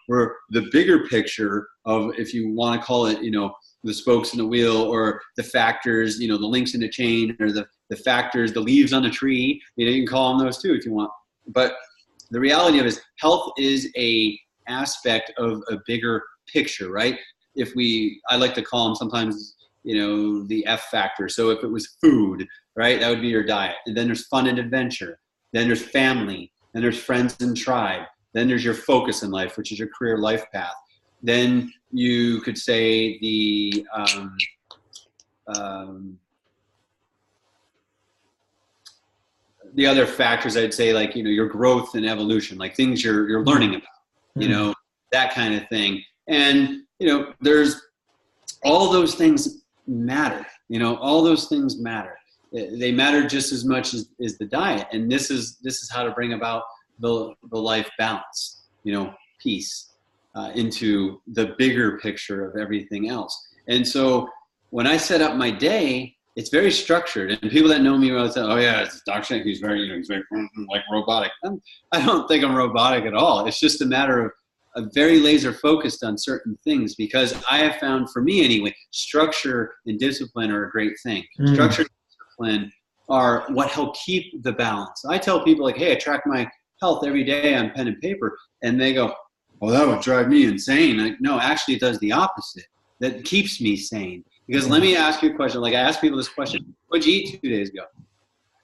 Where the bigger picture of, if you want to call it, the spokes in the wheel, or the factors, the links in the chain, or the factors, the leaves on the tree, you can call them those too if you want. But the reality of it is health is a aspect of a bigger picture, right? I like to call them sometimes, the F factor. So if it was food, right, that would be your diet. And then there's fun and adventure. Then there's family. Then there's friends and tribe. Then there's your focus in life, which is your career life path. Then you could say the other factors, I'd say, like, your growth and evolution, like things you're learning about, that kind of thing. And, there's all those things matter, all those things matter. They matter just as much as the diet. And this is how to bring about the life balance, peace into the bigger picture of everything else. And so when I set up my day, it's very structured. And people that know me will say, oh yeah, it's Dr. Shank, he's very like robotic. I don't think I'm robotic at all. It's just a matter of very laser focused on certain things, because I have found, for me anyway, structure and discipline are a great thing. Structure and discipline are what help keep the balance. I tell people, like, hey, I track my health every day on pen and paper, and they go, well, that would drive me insane. Like, no, actually it does the opposite. That keeps me sane. Because let me ask you a question. Like, I ask people this question: what'd you eat 2 days ago?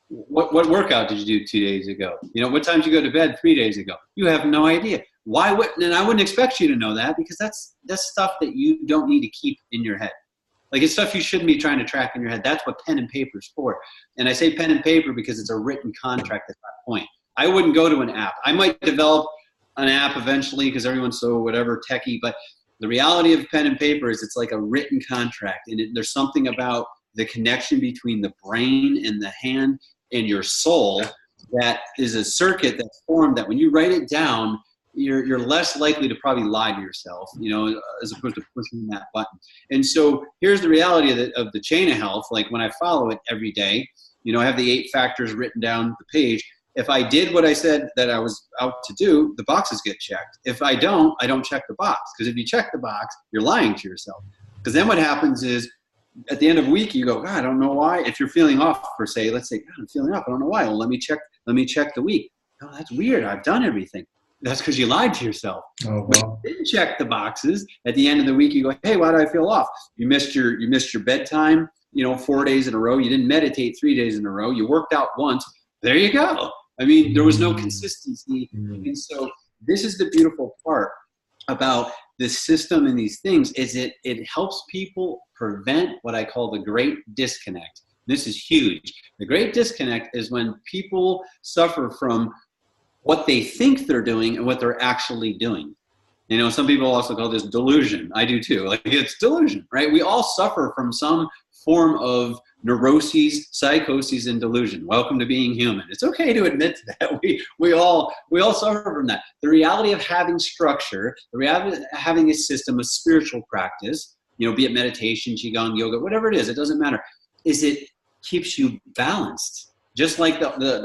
What workout did you do 2 days ago? You know, what time did you go to bed 3 days ago? You have no idea. Why wouldn't? And I wouldn't expect you to know that, because that's stuff that you don't need to keep in your head. Like, it's stuff you shouldn't be trying to track in your head. That's what pen and paper is for. And I say pen and paper because it's a written contract at that point. I wouldn't go to an app. I might develop an app eventually because everyone's so whatever techie, but the reality of pen and paper is it's like a written contract, and there's something about the connection between the brain and the hand and your soul that is a circuit that's formed that when you write it down, you're less likely to probably lie to yourself, you know, as opposed to pushing that button. And so here's the reality of the chain of health. Like, when I follow it every day, you know, I have the 8 factors written down the page. If I did what I said that I was out to do, the boxes get checked. If I don't check the box. Because if you check the box, you're lying to yourself. Because then what happens is, at the end of the week, you go, God, I don't know why. If you're feeling off, per se, let's say, God, I'm feeling off, I don't know why. Well, let me check the week. Oh, that's weird. I've done everything. That's because you lied to yourself. Oh, wow. When you didn't check the boxes, at the end of the week, you go, hey, why do I feel off? You missed your bedtime, you know, 4 days in a row. You didn't meditate 3 days in a row. You worked out once. There you go. I mean, there was no consistency. And so this is the beautiful part about this system and these things, is it helps people prevent what I call the great disconnect. This is huge. The great disconnect is when people suffer from what they think they're doing and what they're actually doing. You know, some people also call this delusion. I do too. Like, it's delusion, right? We all suffer from some form of neuroses, psychoses, and delusion. Welcome to being human. It's okay to admit that. We all suffer from that. The reality of having structure, the reality of having a system, a spiritual practice, you know, be it meditation, qigong, yoga, whatever it is, it doesn't matter, is it keeps you balanced. Just like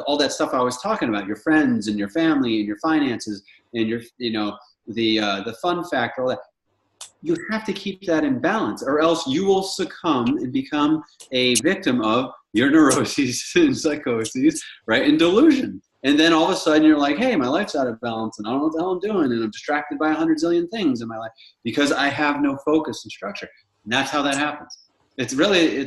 all that stuff I was talking about, your friends and your family and your finances and your, you know, the fun factor, all that. You have to keep that in balance, or else you will succumb and become a victim of your neuroses and psychoses, right, and delusion. And then all of a sudden you're like, hey, my life's out of balance, and I don't know what the hell I'm doing, and I'm distracted by 100 zillion things in my life because I have no focus and structure. And that's how that happens. It really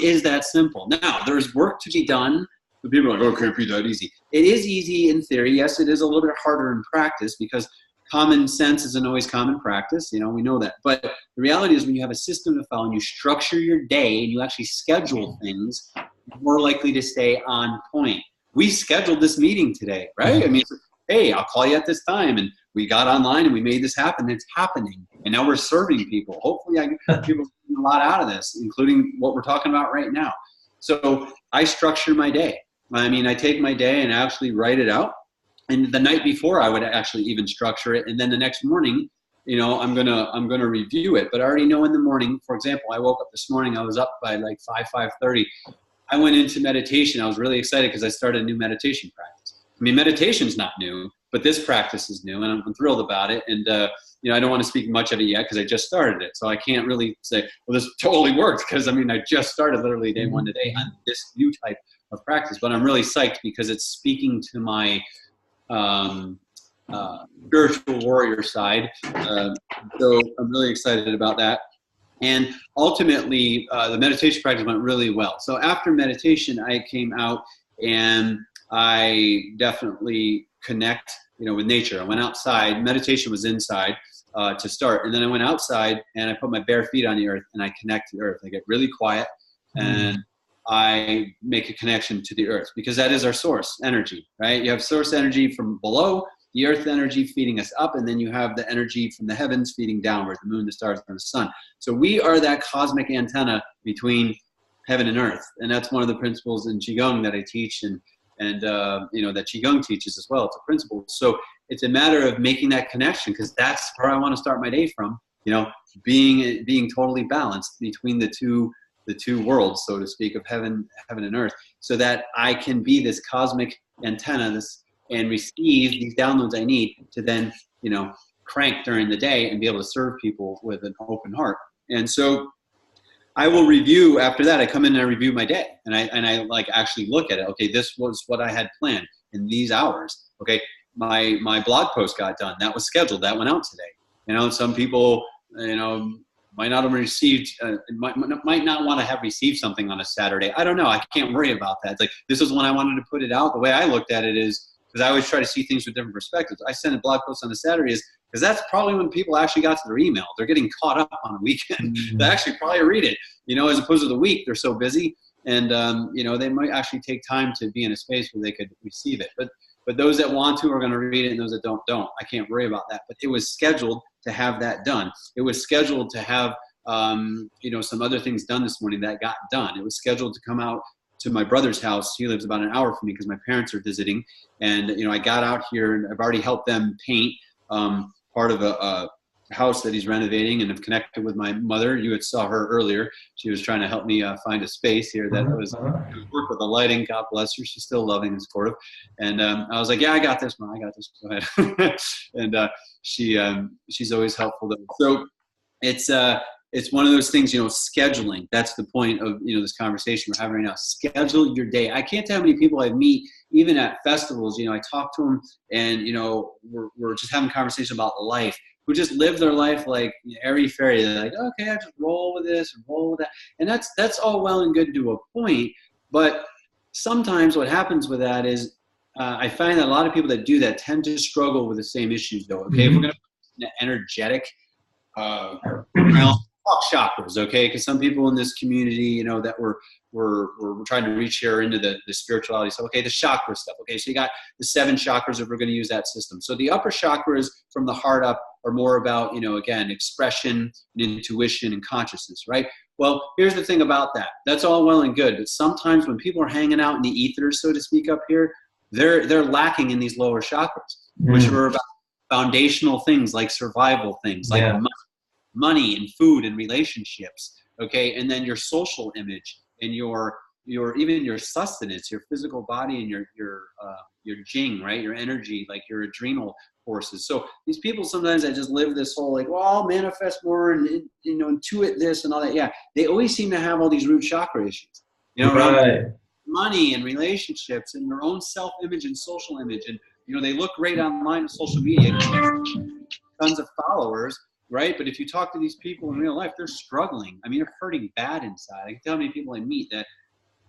is that simple. Now, there's work to be done. But people are like, oh, it can't be that easy. It is easy in theory. Yes, it is a little bit harder in practice because common sense isn't always common practice. You know, we know that. But the reality is, when you have a system to follow and you structure your day and you actually schedule things, you're more likely to stay on point. We scheduled this meeting today, right? I mean, hey, I'll call you at this time. And we got online and we made this happen. It's happening. And now we're serving people. Hopefully people get a lot out of this, including what we're talking about right now. So I structure my day. I mean, I take my day and actually write it out. And the night before, I would actually even structure it. And then the next morning, you know, I'm gonna review it. But I already know in the morning. For example, I woke up this morning. I was up by like 5:30. I went into meditation. I was really excited because I started a new meditation practice. I mean, meditation's not new, but this practice is new, and I'm thrilled about it. And you know, I don't want to speak much of it yet because I just started it, so I can't really say, well, this totally works, because I mean, I just started literally day one today on this new type of practice. But I'm really psyched because it's speaking to my spiritual warrior side. So I'm really excited about that. And ultimately, the meditation practice went really well. So after meditation, I came out and I definitely connect, you know, with nature. I went outside. Meditation was inside to start, and then I went outside and I put my bare feet on the earth and I connect to the earth. I get really quiet and I make a connection to the earth, because that is our source energy, right? You have source energy from below, the earth energy feeding us up, and then you have the energy from the heavens feeding downward, the moon, the stars, and the sun. So we are that cosmic antenna between heaven and earth, and that's one of the principles in Qigong that I teach, and you know, that Qigong teaches as well. It's a principle. So it's a matter of making that connection, because that's where I want to start my day from. You know, being totally balanced between the two worlds, so to speak, of heaven and earth, so that I can be this cosmic antenna, and receive these downloads I need to then crank during the day and be able to serve people with an open heart. And so I will review after that. I come in and I review my day, and I like actually look at it. Okay, this was what I had planned in these hours. Okay, my blog post got done. That was scheduled. That went out today. Some people, might not have received, might not want to have received something on a Saturday. I don't know. I can't worry about that. It's like, this is when I wanted to put it out. The way I looked at it is, because I always try to see things with different perspectives. I send a blog post on a Saturday because that's probably when people actually got to their email. They're getting caught up on a weekend. Mm-hmm. They actually probably read it, as opposed to the week. They're so busy. And, they might actually take time to be in a space where they could receive it. But those that want to are going to read it, and those that don't. I can't worry about that. But it was scheduled to have that done. It was scheduled to have, some other things done this morning that got done. It was scheduled to come out to my brother's house. He lives about an hour from me because my parents are visiting. And, I got out here and I've already helped them paint part of a house that he's renovating, and have connected with my mother. You had saw her earlier. She was trying to help me find a space here that was work with the lighting. God bless her. She's still loving and supportive. And I was like, yeah, I got this, Mom. I got this. Go ahead. And she's always helpful. So it's one of those things, scheduling. That's the point of, this conversation we're having right now. Schedule your day. I can't tell how many people I meet, even at festivals. I talk to them, and, we're just having a conversation about life, who just live their life like airy fairy. They're like, okay, I just roll with this and roll with that. And that's all well and good to a point. But sometimes what happens with that is I find that a lot of people that do that tend to struggle with the same issues, though. Okay, if we're going to be energetic, talk chakras, okay? Because some people in this community, that we're trying to reach here into the spirituality. So, okay, the chakra stuff. Okay, so you got the 7 chakras if we're going to use that system. So the upper chakras from the heart up are more about, again, expression and intuition and consciousness, right? Well, here's the thing about that. That's all well and good, but sometimes when people are hanging out in the ether, so to speak, up here, they're lacking in these lower chakras, which are about foundational things like survival things, like money and food and relationships, okay? And then your social image and your even your sustenance, your physical body, and your jing, right? Your energy, like your adrenal forces. So these people sometimes that just live this whole like, well, I'll manifest more and intuit this and all that. Yeah, they always seem to have all these root chakra issues, right. Money and relationships and their own self-image and social image. And they look great online on social media, tons of followers, right? But if you talk to these people in real life, they're struggling. I mean, they're hurting bad inside. I can tell how many people I meet that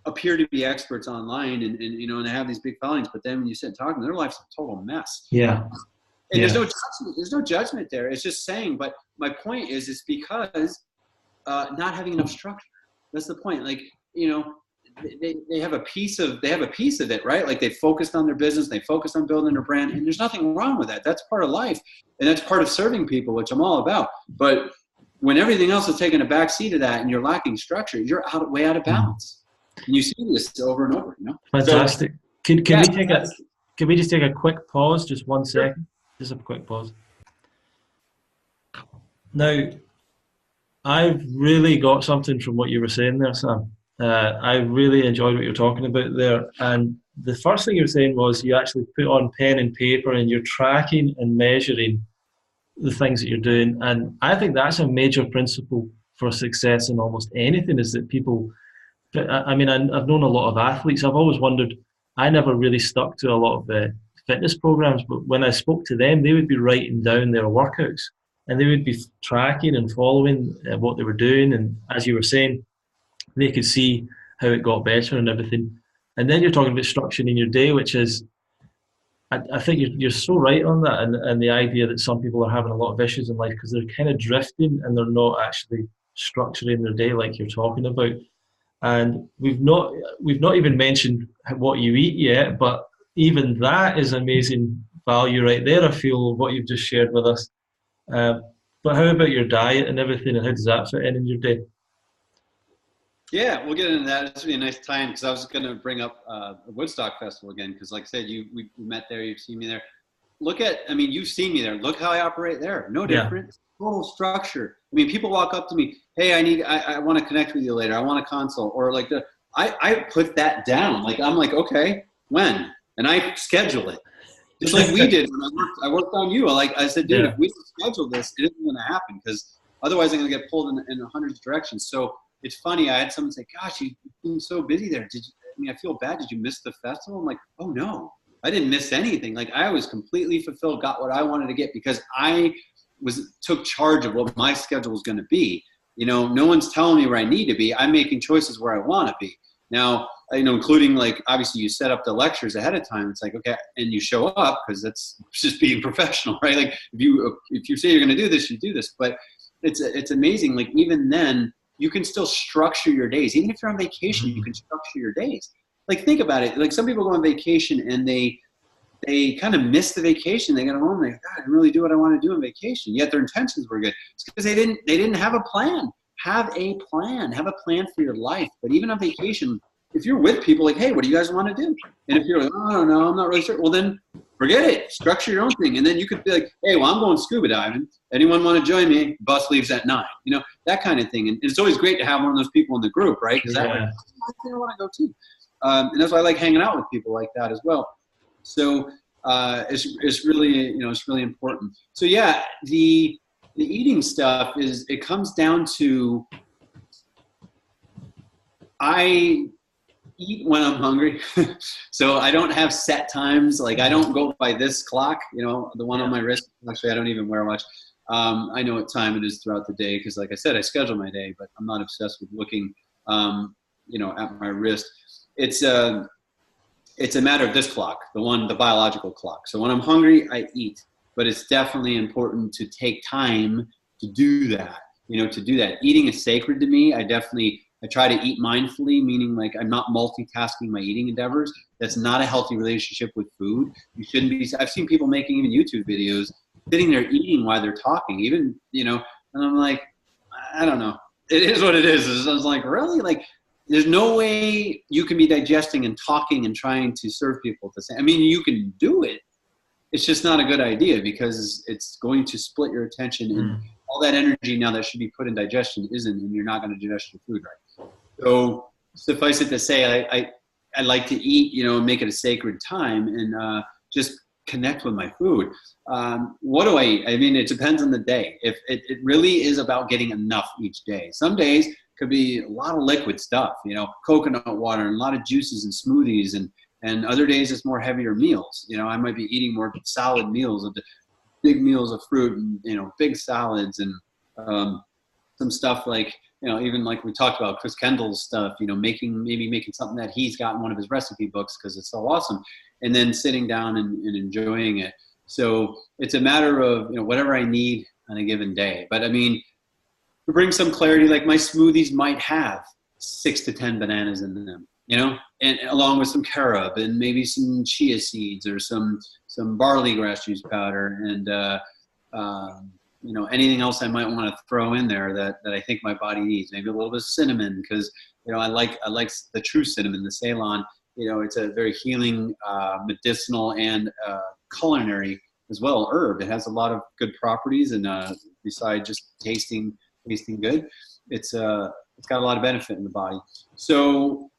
appear to be experts online and they have these big followings, but then when you sit and talk to them, their life's a total mess. Yeah. And there's no judgment there. It's just saying, but my point is, it's because not having enough structure. That's the point. Like, they have a piece of it, right? Like they focused on their business, they focused on building their brand, and there's nothing wrong with that. That's part of life, and that's part of serving people, which I'm all about. But when everything else is taking a back seat of that, and you're lacking structure, you're way out of balance. And you see this over and over. Fantastic. So, can we just take a quick pause? Just 1 second. Just a quick pause. Now, I've really got something from what you were saying there, Sam. I really enjoyed what you're talking about there. And the first thing you were saying was you actually put on pen and paper and you're tracking and measuring the things that you're doing. And I think that's a major principle for success in almost anything, is that people, I mean, I've known a lot of athletes. I've always wondered, I never really stuck to a lot of fitness programs, but when I spoke to them, they would be writing down their workouts and they would be tracking and following what they were doing. And as you were saying, they could see how it got better and everything. And then you're talking about structuring your day, which is, I think you're so right on that, and the idea that some people are having a lot of issues in life because they're kind of drifting and they're not actually structuring their day like you're talking about. And we've not even mentioned what you eat yet, but even that is amazing value right there, I feel, what you've just shared with us. But how about your diet and everything, and how does that fit in your day? Yeah, we'll get into that. It's really a nice time, because I was going to bring up the Woodstock Festival again, because like I said, we met there, you've seen me there. You've seen me there. Look how I operate there. No different. Total structure. I mean, people walk up to me, hey, I want to connect with you later. I want a consult. Or like I put that down. Like, I'm like, okay, when? And I schedule it. Just like we did when I worked on you. Like I said, dude, Yeah. if we don't schedule this, it isn't going to happen because otherwise I'm going to get pulled in 100 directions. So it's funny. I had someone say, "Gosh, you've been so busy there. Did you? I mean, I feel bad. Did you miss the festival?" I'm like, "Oh no, I didn't miss anything. Like I was completely fulfilled, got what I wanted to get because I took charge of what my schedule was going to be. You know, no one's telling me where I need to be. I'm making choices where I want to be. Now, you know, including like obviously you set up the lectures ahead of time. It's like, okay, and you show up because that's just being professional, right? Like if you say you're going to do this, you do this. But it's amazing. Like even then, you can still structure your days. Even if you're on vacation, you can structure your days. Like think about it. Like some people go on vacation and they kind of miss the vacation. They get home, they go, God, I didn't really do what I want to do on vacation. Yet their intentions were good. It's because they didn't have a plan. Have a plan. Have a plan for your life. But even on vacation, if you're with people, like, hey, what do you guys want to do? And if you're like, oh, I don't know, I'm not really sure. Well, then forget it. Structure your own thing. And then you could be like, hey, well, I'm going scuba diving. Anyone want to join me? Bus leaves at 9. You know, that kind of thing. And it's always great to have one of those people in the group, right? Because that way, I want to go too. And that's why I like hanging out with people like that as well. So it's really, you know, it's really important. So yeah, the eating stuff it comes down to, I eat when I'm hungry. So I don't have set times. Like I don't go by this clock, you know, the one on my wrist. Actually, I don't even wear a watch. I know what time it is throughout the day. Cause like I said, I schedule my day, but I'm not obsessed with looking, you know, at my wrist. It's a matter of this clock, the biological clock. So when I'm hungry, I eat, but it's definitely important to take time to do that. You know, to do that. Eating is sacred to me. I try to eat mindfully, meaning like I'm not multitasking my eating endeavors. That's not a healthy relationship with food. You shouldn't be. I've seen people making even YouTube videos, sitting there eating while they're talking, even, you know, and I'm like, I don't know. It is what it is. I was like, really? Like, there's no way you can be digesting and talking and trying to serve people at the same. I mean, you can do it. It's just not a good idea because it's going to split your attention and all that energy now that should be put in digestion isn't, and you're not going to digest your food right. So suffice it to say, I like to eat, you know, make it a sacred time and just connect with my food. What do I eat? I mean, it depends on the day. If it really is about getting enough each day. Some days could be a lot of liquid stuff, you know, coconut water and a lot of juices and smoothies, and other days it's more heavier meals. You know, I might be eating more solid meals, of the big meals of fruit and, you know, big salads and some stuff like, you know, even like we talked about Chris Kendall's stuff, you know, making something that he's got in one of his recipe books because it's so awesome, and then sitting down and enjoying it. So it's a matter of, you know, whatever I need on a given day. But I mean, to bring some clarity, like my smoothies might have 6 to 10 bananas in them, you know, and along with some carob and maybe some chia seeds or some barley grass juice powder and, you know, anything else I might want to throw in there that I think my body needs. Maybe a little bit of cinnamon because, you know, I like the true cinnamon, the Ceylon. You know, it's a very healing, medicinal and culinary as well herb. It has a lot of good properties, and besides just tasting good, it's got a lot of benefit in the body. So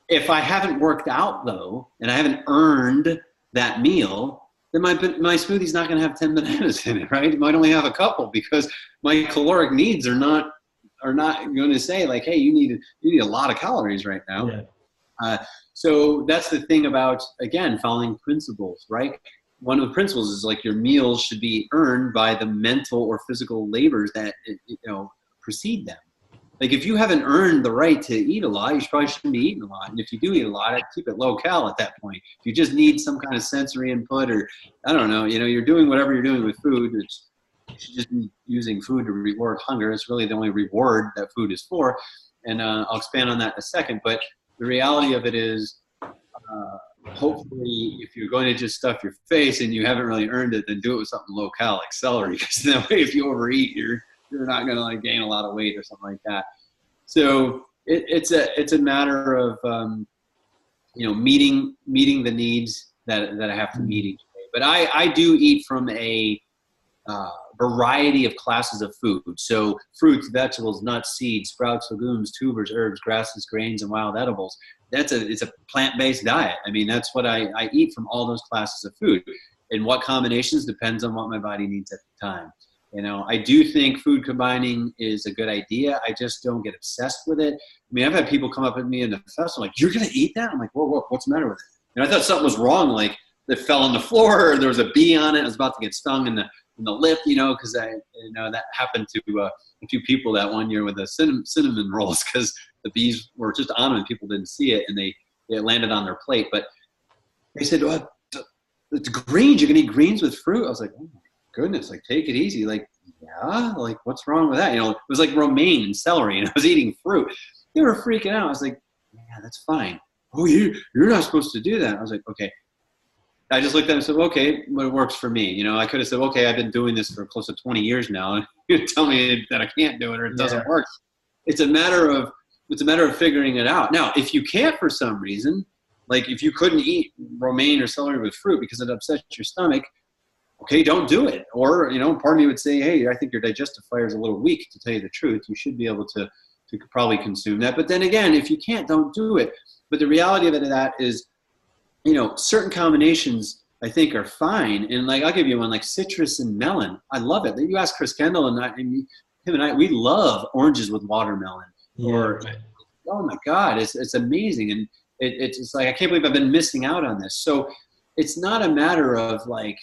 if I haven't worked out though, and I haven't earned that meal, then my smoothie's not going to have 10 bananas in it, right? It might only have a couple because my caloric needs are not going to say like, hey, you need a lot of calories right now. Yeah. So that's the thing about, again, following principles, right? One of the principles is like your meals should be earned by the mental or physical labors that, you know, precede them. Like if you haven't earned the right to eat a lot, you probably shouldn't be eating a lot. And if you do eat a lot, I'd keep it low cal at that point. If you just need some kind of sensory input, or I don't know, you know, you're doing whatever you're doing with food, you should just be using food to reward hunger. It's really the only reward that food is for. And I'll expand on that in a second. But the reality of it is, hopefully, if you're going to just stuff your face and you haven't really earned it, then do it with something low cal like celery. Because that way, if you overeat, you're not going to like gain a lot of weight or something like that. So it's a matter of you know, meeting the needs that I have to meet each day. But I do eat from a variety of classes of food. So fruits, vegetables, nuts, seeds, sprouts, legumes, tubers, herbs, grasses, grains, and wild edibles. It's a plant-based diet. I mean, that's what I eat from all those classes of food. And what combinations depends on what my body needs at the time. You know, I do think food combining is a good idea. I just don't get obsessed with it. I mean, I've had people come up with me in the festival like, "You're going to eat that?" I'm like, whoa, what's the matter with it? And I thought something was wrong, like it fell on the floor, or there was a bee on it. I was about to get stung in the lip, you know, because that happened to a few people that one year with the cinnamon rolls, because the bees were just on them and people didn't see it, and they landed on their plate. But they said, "Oh, it's greens. You're going to eat greens with fruit?" I was like, "Oh my goodness, like take it easy." Like, yeah, like what's wrong with that? You know, it was like romaine and celery, and I was eating fruit. They were freaking out. I was like, "Yeah, that's fine." "Oh, you're not supposed to do that." I was like, "Okay." I just looked at it and said, "Okay, well, it works for me." You know, I could have said, "Okay, I've been doing this for close to 20 years now, and you tell me that I can't do it or it doesn't work." It's a matter of figuring it out. Now, if you can't for some reason, like if you couldn't eat romaine or celery with fruit because it upsets your stomach, okay, don't do it. Or, you know, part of me would say, "Hey, I think your digestive fire is a little weak, to tell you the truth. You should be able to probably consume that." But then again, if you can't, don't do it. But the reality of that is, you know, certain combinations I think are fine. And like, I'll give you one, like citrus and melon. I love it. You ask Chris Kendall him and I, we love oranges with watermelon. Oh my God, it's amazing. And it's like, I can't believe I've been missing out on this. So it's not a matter of like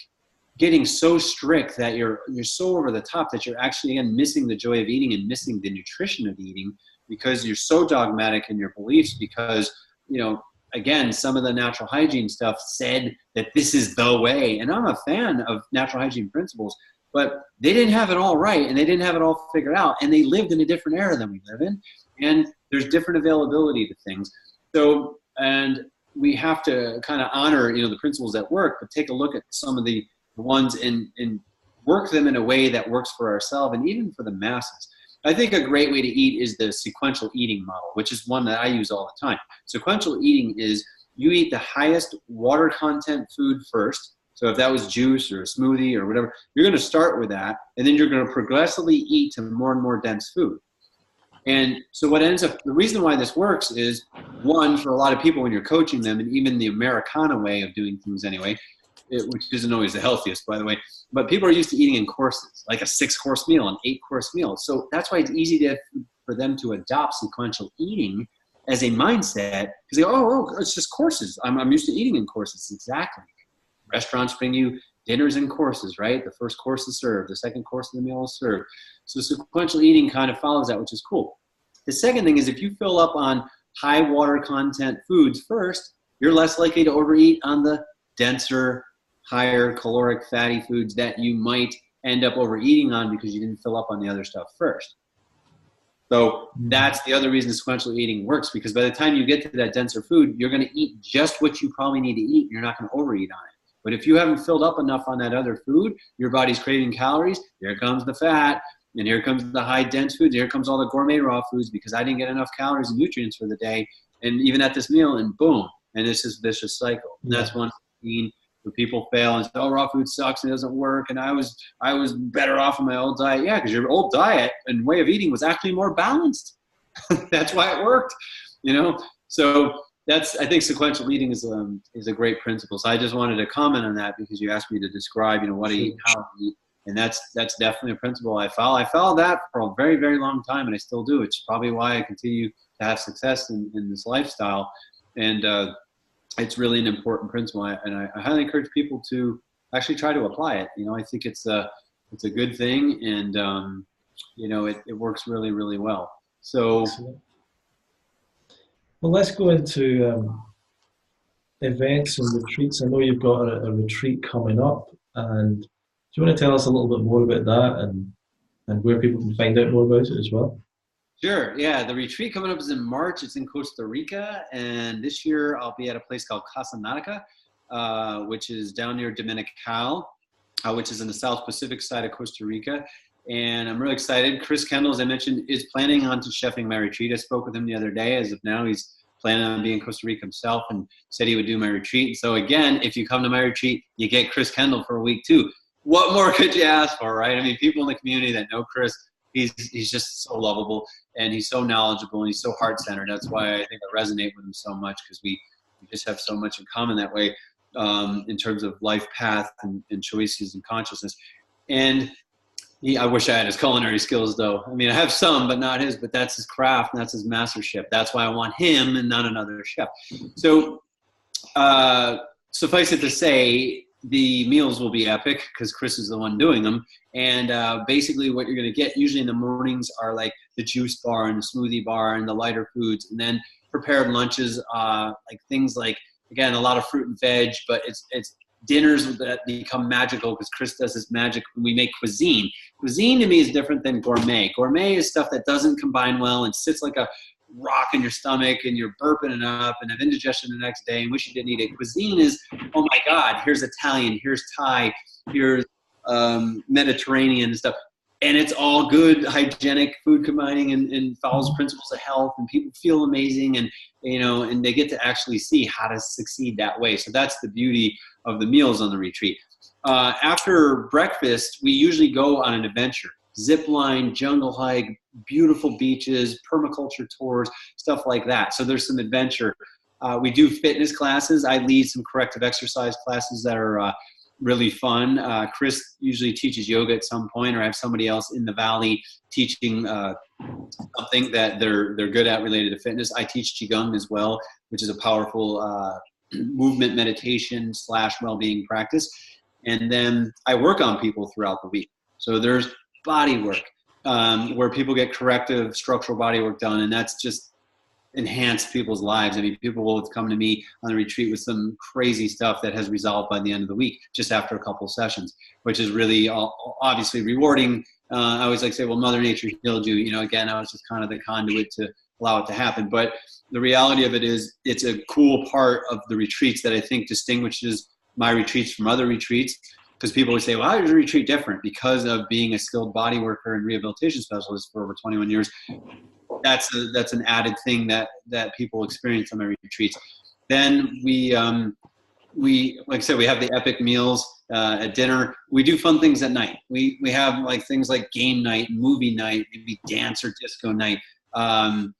getting so strict that you're so over the top that you're actually, again, missing the joy of eating and missing the nutrition of eating, because you're so dogmatic in your beliefs. Because, you know, again, some of the natural hygiene stuff said that this is the way. And I'm a fan of natural hygiene principles, but they didn't have it all right, and they didn't have it all figured out, and they lived in a different era than we live in, and there's different availability to things. So, and we have to kind of honor, you know, the principles that work, but take a look at some of the ones and work them in a way that works for ourselves and even for the masses. I think a great way to eat is the sequential eating model, which is one that I use all the time. Sequential eating is you eat the highest water content food first. So if that was juice or a smoothie or whatever, you're going to start with that, and then you're going to progressively eat to more and more dense food. And so what ends up, the reason why this works is, one, for a lot of people when you're coaching them, and even the Americana way of doing things anyway, which isn't always the healthiest, by the way, but people are used to eating in courses, like a 6-course meal, an 8-course meal. So that's why it's easy for them to adopt sequential eating as a mindset, because they go, oh, it's just courses. I'm used to eating in courses. Exactly. Restaurants bring you dinners and courses, right? The first course is served. The second course of the meal is served. So sequential eating kind of follows that, which is cool. The second thing is, if you fill up on high water content foods first, you're less likely to overeat on the denser, higher caloric fatty foods that you might end up overeating on because you didn't fill up on the other stuff first. So that's the other reason sequential eating works, because by the time you get to that denser food, you're going to eat just what you probably need to eat. You're not going to overeat on it. But if you haven't filled up enough on that other food, your body's craving calories. Here comes the fat, and here comes the high dense foods. Here comes all the gourmet raw foods because I didn't get enough calories and nutrients for the day. And even at this meal, and boom, and it's this vicious cycle. And that's one thing where people fail and say, "Oh, raw food sucks and it doesn't work, and I was better off in my old diet." Yeah, because your old diet and way of eating was actually more balanced. That's why it worked, you know. So I think sequential eating is a great principle. So I just wanted to comment on that because you asked me to describe, you know, what I eat, how I eat, and that's definitely a principle I follow. I followed that for a very, very long time, and I still do. It's probably why I continue to have success in this lifestyle, and it's really an important principle, and I highly encourage people to actually try to apply it. You know, I think it's a good thing, and you know, it works really, really well. So. Excellent. Well, let's go into events and retreats. I know you've got a retreat coming up, and do you want to tell us a little bit more about that and where people can find out more about it as well? Sure. Yeah, the retreat coming up is in March. It's in Costa Rica, and this year I'll be at a place called Casa Nautica, which is down near Dominical, which is in the South Pacific side of Costa Rica. And I'm really excited. Chris Kendall, as I mentioned, is planning on chefing my retreat. I spoke with him the other day. As of now, he's planning on being in Costa Rica himself and said he would do my retreat. So again, if you come to my retreat, you get Chris Kendall for a week too. what more could you ask for, right? I mean, people in the community that know Chris, he's just so lovable, and he's so knowledgeable, and he's so heart-centered. That's why I think I resonate with him so much, because we just have so much in common that way, in terms of life path and choices and consciousness. And I wish I had his culinary skills, though. I mean, I have some, but not his. But that's his craft, and that's his mastership. That's why I want him and not another chef. So suffice it to say, the meals will be epic because Chris is the one doing them. And basically what you're going to get usually in the mornings are like the juice bar and the smoothie bar and the lighter foods, and then prepared lunches, like things like, again, a lot of fruit and veg, but it's dinners that become magical because Chris does this magic when we make cuisine. Cuisine to me is different than gourmet. Gourmet is stuff that doesn't combine well and sits like a rock in your stomach, and you're burping it up and have indigestion the next day and wish you didn't eat it. Cuisine is, oh my God, here's Italian, here's Thai, here's Mediterranean and stuff. And it's all good, hygienic food combining and follows principles of health, and people feel amazing, and and they get to actually see how to succeed that way. So that's the beauty of the meals on the retreat. After breakfast, we usually go on an adventure. Zip line, jungle hike, beautiful beaches, permaculture tours, stuff like that. So there's some adventure. We do fitness classes. I lead some corrective exercise classes that are really fun. Chris usually teaches yoga at some point, or I have somebody else in the valley teaching something that they're good at related to fitness. I teach Qigong as well, which is a powerful movement meditation / well-being practice. And then I work on people throughout the week. So there's body work, where people get corrective structural body work done, and that's just enhanced people's lives. I mean, people will come to me on the retreat with some crazy stuff that has resolved by the end of the week, just after a couple of sessions, which is really obviously rewarding. I always like to say, well, Mother Nature healed you. Again, I was just kind of the conduit to allow it to happen. But the reality of it is, it's a cool part of the retreats that I think distinguishes my retreats from other retreats. Because people would say, well, how is your retreat different? Because of being a skilled body worker and rehabilitation specialist for over 21 years, that's an added thing that people experience on my retreats. Then we like I said, we have the epic meals at dinner. We do fun things at night. We have like things like game night, movie night, maybe dance or disco night. And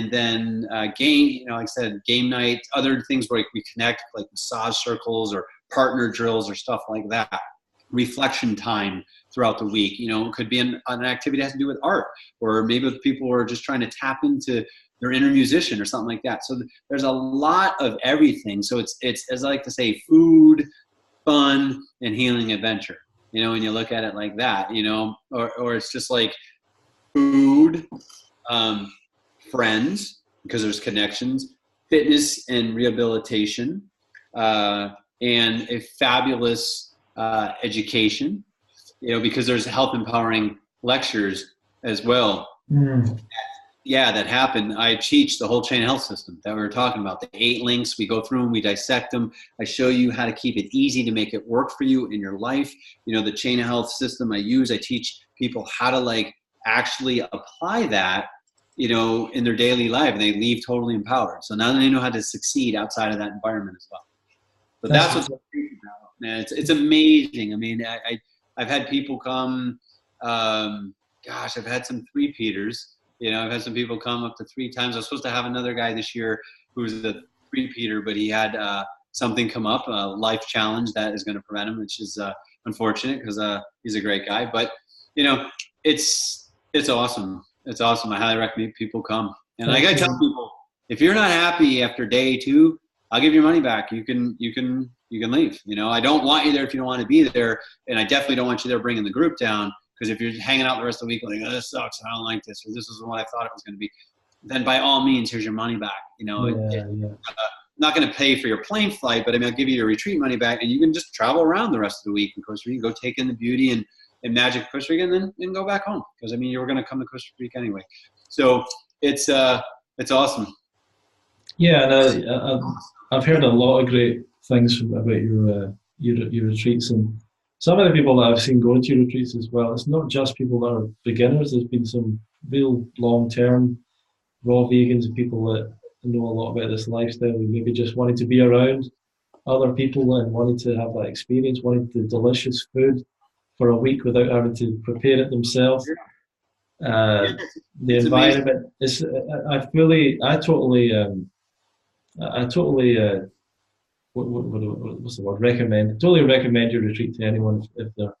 then game, like I said, game night, other things where we connect, like massage circles or partner drills or stuff like that. Reflection time throughout the week. It could be an activity that has to do with art, or maybe people are just trying to tap into their inner musician or something like that. So there's a lot of everything. So it's as I like to say, food, fun, and healing adventure. When you look at it like that, or it's just like food, friends, because there's connections, fitness and rehabilitation, and a fabulous education, because there's health empowering lectures as well. That happen. I teach the whole chain of health system that we were talking about, the 8 links. We go through them, we dissect them. I show you how to keep it easy to make it work for you in your life. The chain of health system I teach people how to actually apply that, in their daily life, and they leave totally empowered. So now they know how to succeed outside of that environment as well. But that's what's about. Man, it's amazing. I mean, I've had people come, I've had some three-peaters. I've had some people come up to 3 times. I was supposed to have another guy this year who was a three-peater, but he had something come up, a life challenge that is going to prevent him, which is unfortunate because he's a great guy. But, it's awesome. It's awesome. I highly recommend people come. And I got to tell people, if you're not happy after day 2, I'll give your money back. You can leave. I don't want you there if you don't want to be there, and I definitely don't want you there bringing the group down. Because if you're hanging out the rest of the week like, oh, this sucks, I don't like this, or this isn't what I thought it was going to be, then by all means, here's your money back. Not going to pay for your plane flight, but I'll give you your retreat money back, and you can just travel around the rest of the week in Costa Rica, go take in the beauty and magic of Costa Rica, and then go back home. Because you were going to come to Costa Rica anyway. So it's awesome. Yeah, and I've heard a lot of great things about your retreats, and some of the people that I've seen going to your retreats as well. It's not just people that are beginners. There's been some real long-term raw vegans and people that know a lot about this lifestyle and maybe just wanted to be around other people and wanted to have that experience, wanted the delicious food, for a week without having to prepare it themselves. The It's environment is, I totally, what's the word? Recommend. Totally recommend your retreat to anyone if there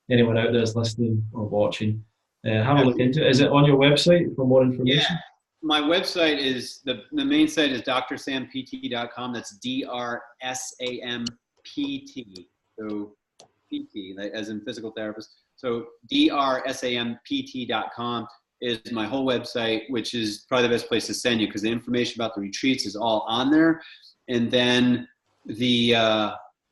anyone out there is listening or watching. Have a look into it. Is it on your website for more information? Yeah. My website is the main site is drsampt.com. That's DRSAMPT. So PT, as in physical therapist. So drsampt.com is my whole website, which is probably the best place to send you because the information about the retreats is all on there. And then the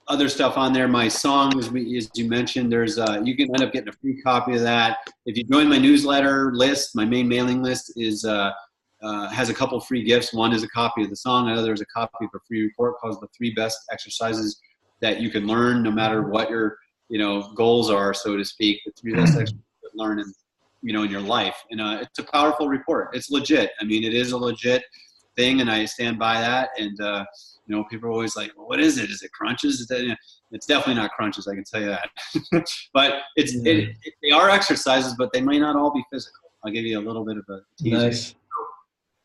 other stuff on there, my song, as you mentioned, there's you can end up getting a free copy of that. If you join my newsletter list, my main mailing list is has a couple free gifts. One is a copy of the song. Another is a copy of a free report called The 3 Best Exercises That You Can Learn No Matter What Your goals are, so to speak. The 3 best exercises to learn in your life. And it's a powerful report. It's legit. I mean, it is a legit thing, and I stand by that. And people are always like, well, what is it? Is it crunches? It's definitely not crunches, I can tell you that. But they are exercises, but they might not all be physical. I'll give you a little bit of a teaser. Nice.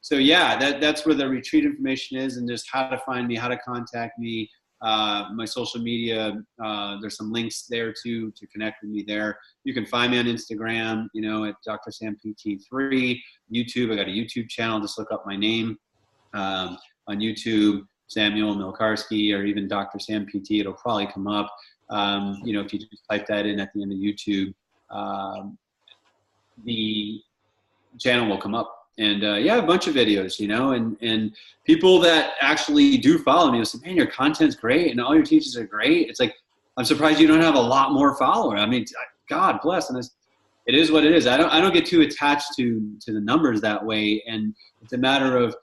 So yeah, that's where the retreat information is, and just how to find me, how to contact me, my social media. There's some links there too to connect with me there. You can find me on Instagram, at Dr. Sam PT3. YouTube, I got a YouTube channel. Just look up my name on YouTube, Samuel Mielcarski, or even Dr. Sam PT. It'll probably come up. If you just type that in at the end of YouTube, the channel will come up. And a bunch of videos, and people that actually do follow me will say, man, your content's great and all your teachers are great. It's like, I'm surprised you don't have a lot more followers. I mean, God bless. And it is what it is. I don't get too attached to the numbers that way. And it's a matter of,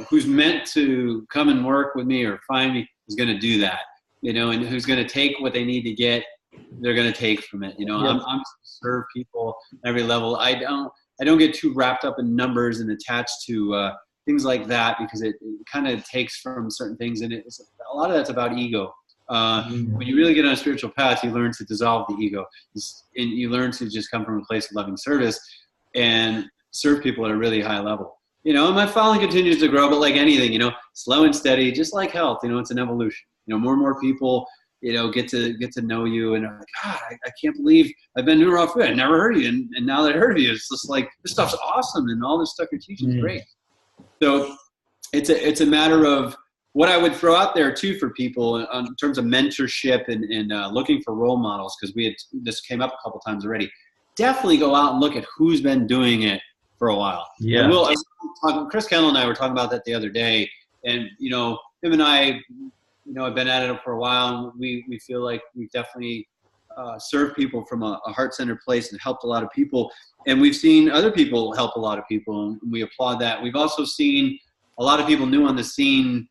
who's meant to come and work with me or find me is going to do that, and who's going to take what they need to get, they're going to take from it. I'm to serve people at every level. I don't get too wrapped up in numbers and attached to things like that, because it kind of takes from certain things, and a lot of that's about ego. When you really get on a spiritual path, you learn to dissolve the ego, and you learn to just come from a place of loving service and serve people at a really high level. And my following continues to grow, but like anything, slow and steady, just like health. It's an evolution. More and more people get to know you, and I'm like, God, I can't believe I've been doing raw food. I never heard of you, and now that I heard of you, it's just like, this stuff's awesome, and all this stuff you're teaching is great. So it's a matter of what I would throw out there too for people in terms of mentorship and looking for role models, because this came up a couple times already. Definitely go out and look at who's been doing it for a while. Yeah. Chris Kendall and I were talking about that the other day, and him and I. I've been at it for a while, and we feel like we've definitely served people from a heart-centered place and helped a lot of people. And we've seen other people help a lot of people, and we applaud that. We've also seen a lot of people new on the scene,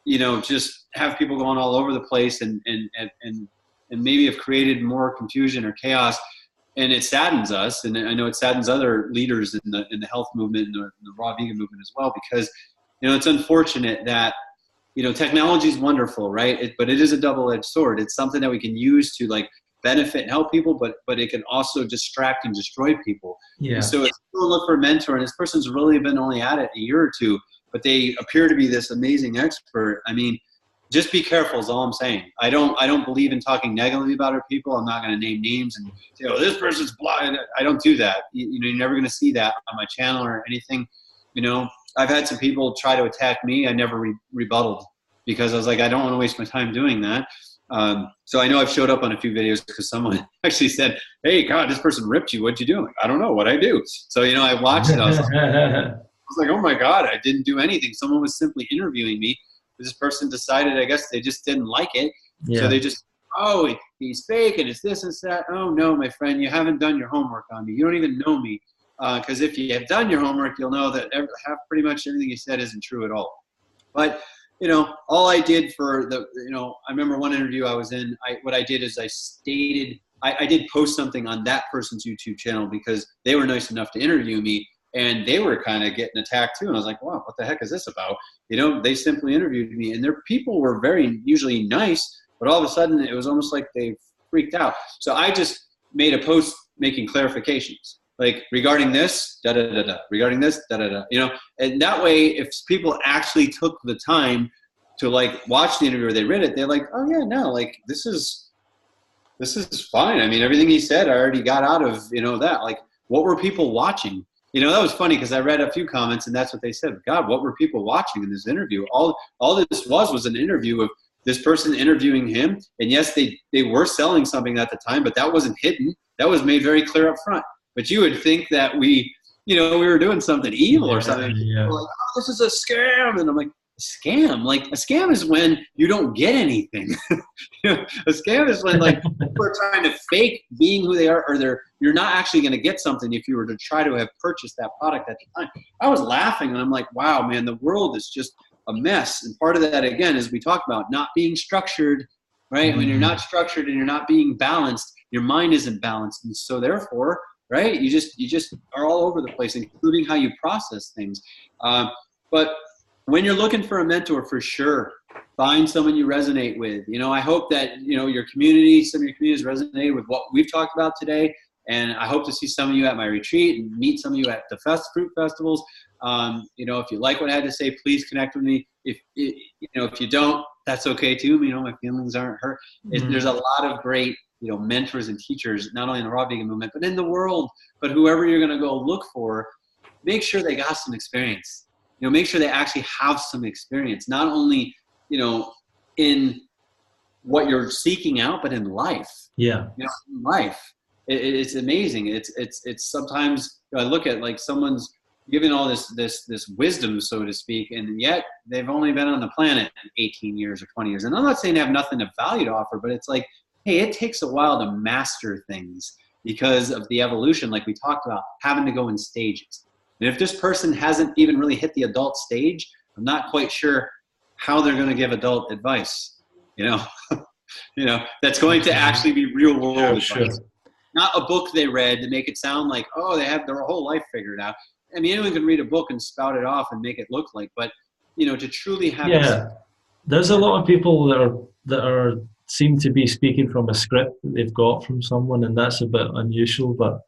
just have people going all over the place and maybe have created more confusion or chaos. And it saddens us, and I know it saddens other leaders in the health movement and the raw vegan movement as well, because it's unfortunate that technology is wonderful, right? But it is a double-edged sword. It's something that we can use to benefit and help people, but it can also distract and destroy people. Yeah. And so if people look for a mentor, and this person's really been only at it a year or two, but they appear to be this amazing expert, I mean, just be careful is all I'm saying. I don't believe in talking negatively about our people. I'm not going to name names and say, oh, this person's blind. I don't do that. You're never going to see that on my channel or anything. I've had some people try to attack me. I never rebutted, because I was like, I don't want to waste my time doing that. So I know I've showed up on a few videos because someone actually said, hey, God, this person ripped you. What'd you do? I don't know what I do. So, I watched it. I was like, oh my God, I didn't do anything. Someone was simply interviewing me. This person decided, I guess they just didn't like it. Yeah. So they just, he's fake and it's this and that. Oh no, my friend, you haven't done your homework on me. You don't even know me. Because if you have done your homework, you'll know that pretty much everything you said isn't true at all. But, all I did for I remember one interview I was in, what I did is I stated, I did post something on that person's YouTube channel because they were nice enough to interview me, and they were kind of getting attacked too. And I was like, wow, what the heck is this about? They simply interviewed me, and their people were usually nice, but all of a sudden it was almost like they freaked out. So I just made a post making clarifications, like regarding this, da da da da, regarding this, da da da, you know, and that way, if people actually took the time to like watch the interview or they read it, they're like, oh yeah, no, like this is fine. I mean, everything he said, I already got out of, you know, that. Like, what were people watching? You know, that was funny because I read a few comments and that's what they said. God, what were people watching in this interview? All this was an interview of this person interviewing him. And yes, they were selling something at the time, but that wasn't hidden. That was made very clear up front. But you would think that we were doing something evil or something. Yeah. Like, oh, this is a scam. And I'm like, scam? Like, a scam is when you don't get anything. You know, a scam is when like people are trying to fake being who they are, or you're not actually going to get something if you were to try to have purchased that product at the time. I was laughing and I'm like, wow, man, the world is just a mess. And part of that, again, is we talk about not being structured, right? When you're not structured and you're not being balanced, your mind isn't balanced. And so therefore, right, you just are all over the place, including how you process things. But when you're looking for a mentor, for sure, find someone you resonate with. You know, I hope that, you know, some of your communities resonate with what we've talked about today. And I hope to see some of you at my retreat and meet some of you at the fruit festivals. You know, if you like what I had to say, please connect with me. If you don't, that's okay too. You know, my feelings aren't hurt. There's a lot of great, you know, mentors and teachers, not only in the raw vegan movement, but in the world. But whoever you're going to go look for, make sure they got some experience. You know, make sure they actually have some experience, not only, you know, in what you're seeking out, but in life. Yeah. You know, in life. It's amazing. It's sometimes, you know, I look at like someone's giving all this wisdom, so to speak, and yet they've only been on the planet 18 years or 20 years. And I'm not saying they have nothing of value to offer, but it's like, hey, it takes a while to master things because of the evolution, like we talked about, having to go in stages. And if this person hasn't even really hit the adult stage, I'm not quite sure how they're going to give adult advice, you know, that's going to actually be real world advice. Sure. Not a book they read to make it sound like, oh, they have their whole life figured out. I mean, anyone can read a book and spout it off and make it look like, but, you know, to truly have there's a lot of people that seem to be speaking from a script that they've got from someone, and that's a bit unusual. But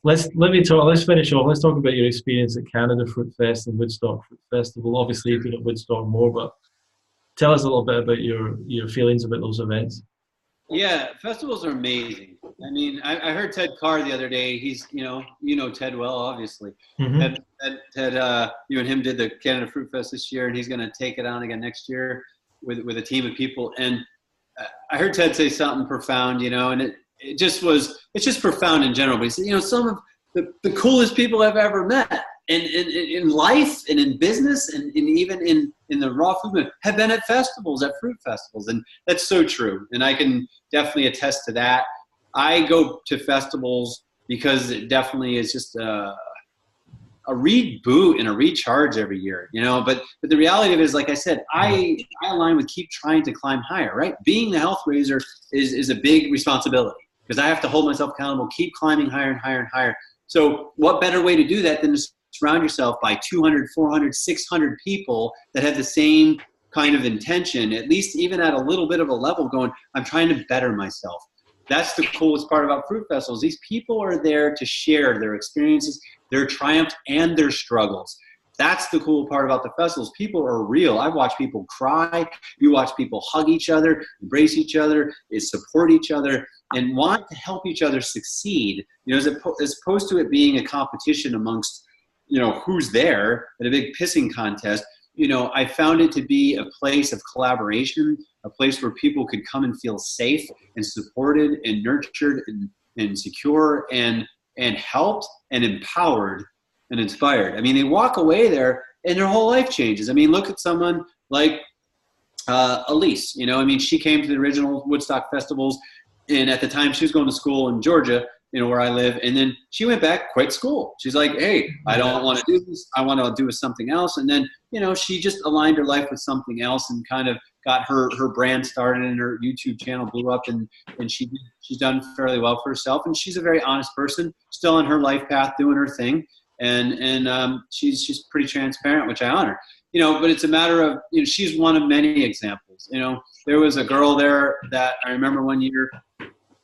let's finish off. Let's talk about your experience at Canada Fruitfest and Woodstock Fruit Festival. Obviously, you've been at Woodstock more, but tell us a little bit about your feelings about those events. Yeah, festivals are amazing. I mean, I heard Ted Carr the other day. He's, you know Ted well, obviously. Mm-hmm. Ted, you and him did the Canada Fruit Fest this year, and he's going to take it on again next year with a team of people. And I heard Ted say something profound, you know, and it's just profound in general. But he said, you know, some of the coolest people I've ever met in life and in business and even in the raw food movement have been at festivals, at fruit festivals. And that's so true. And I can definitely attest to that. I go to festivals because it definitely is just a reboot and a recharge every year, you know, but the reality of it is, like I said, I align with keep trying to climb higher, right? Being the health raiser is a big responsibility because I have to hold myself accountable, keep climbing higher and higher and higher. So what better way to do that than to surround yourself by 200, 400, 600 people that have the same kind of intention, at least even at a little bit of a level going, I'm trying to better myself. That's the coolest part about fruit festivals. These people are there to share their experiences, their triumphs, and their struggles. That's the cool part about the festivals. People are real. I've watched people cry. You watch people hug each other, embrace each other, support each other, and want to help each other succeed. You know, as opposed to it being a competition amongst, you know, who's there at a big pissing contest. You know, I found it to be a place of collaboration, a place where people could come and feel safe and supported and nurtured and secure and helped and empowered and inspired. I mean, they walk away there and their whole life changes. I mean, look at someone like Elise. You know, I mean, she came to the original Woodstock festivals, and at the time she was going to school in Georgia, you know, where I live. And then she went back, quit school. She's like, hey, I don't want to do this. I want to do something else. And then, you know, she just aligned her life with something else and kind of got her brand started, and her YouTube channel blew up, and she's done fairly well for herself. And she's a very honest person, still on her life path, doing her thing. And she's pretty transparent, which I honor. You know, but it's a matter of, you know, she's one of many examples. You know, there was a girl there that I remember one year,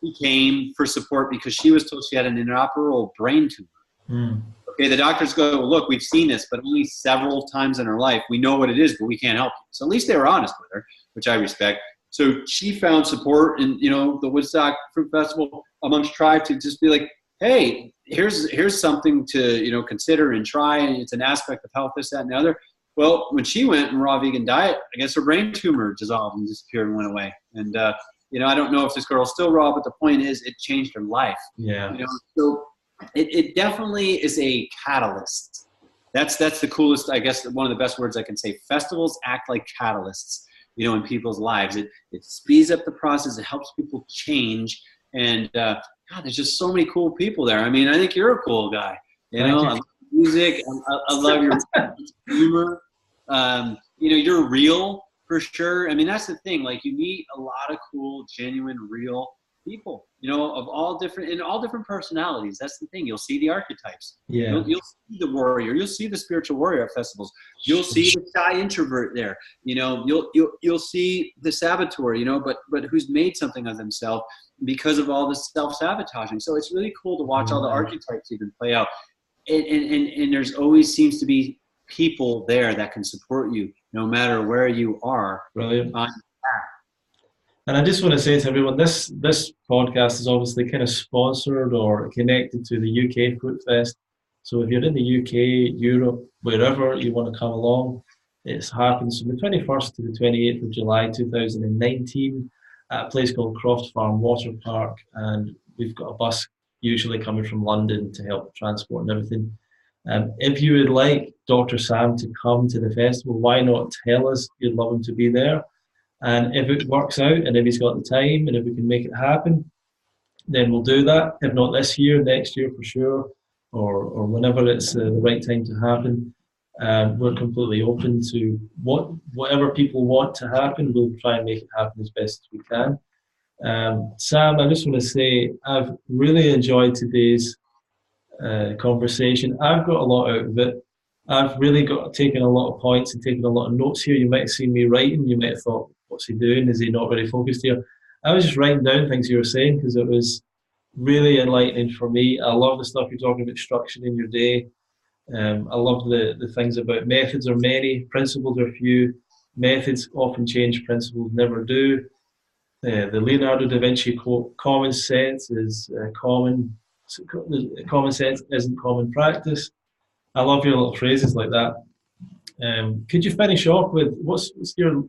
He came for support because she was told she had an inoperable brain tumor. Okay, the doctors go, look, we've seen this, but only several times in her life. We know what it is, but we can't help you. So at least they were honest with her, which I respect. So she found support in, the Woodstock Fruit Festival amongst tribe to just be like, hey, here's something to, consider and try. And it's an aspect of health, this, that, and the other. Well, when she went on raw vegan diet, I guess her brain tumor dissolved and disappeared and went away. And, I don't know if this girl's still raw, but the point is it changed her life. Yeah. So it definitely is a catalyst. That's the coolest, I guess, one of the best words I can say. Festivals act like catalysts, in people's lives. It speeds up the process. It helps people change. And, God, there's just so many cool people there. I mean, I think you're a cool guy. I love music. I love your humor. You're real for sure. I mean, that's the thing. Like, you meet a lot of cool, genuine, real people, of all different personalities. That's the thing. You'll see the archetypes. Yeah. You'll see the warrior. You'll see the spiritual warrior at festivals. You'll see the shy introvert there. You'll see the saboteur, but who's made something of themselves because of all the self-sabotaging. So it's really cool to watch all the archetypes even play out. And there's always seems to be people there that can support you no matter where you are. Brilliant. And I just want to say to everyone, this podcast is obviously kind of sponsored or connected to the UK Fruitfest. So if you're in the UK, Europe, wherever you want to come along, it happens from the 21st to the 28th of July 2019 at a place called Croft Farm Water Park. And we've got a bus usually coming from London to help transport and everything. If you would like Dr. Sam to come to the festival, why not tell us you'd love him to be there? And if it works out and if he's got the time and if we can make it happen, then we'll do that. If not this year, next year for sure, or whenever it's the right time to happen. We're completely open to whatever people want to happen. We'll try and make it happen as best as we can. Sam, I just want to say I've really enjoyed today's conversation. I've got a lot out of it. I've really taken a lot of points and taken a lot of notes here. You might have seen me writing. You might have thought, what's he doing? Is he not very focused here? I was just writing down things you were saying because it was really enlightening for me. I love the stuff you're talking about, structuring your day. I love the things about methods are many, principles are few. Methods often change, principles never do. The Leonardo da Vinci quote, common sense is common sense isn't common practice. I love your little phrases like that. Could you finish off with what's your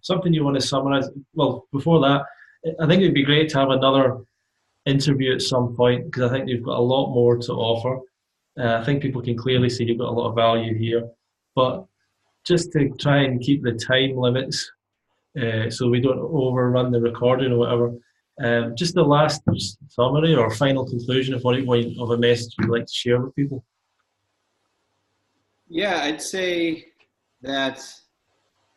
something you want to summarize? Well, before that, I think it'd be great to have another interview at some point because I think you've got a lot more to offer. I think people can clearly see you've got a lot of value here. But just to try and keep the time limits so we don't overrun the recording or whatever, just the last summary or final conclusion of a message you'd like to share with people. Yeah, I'd say that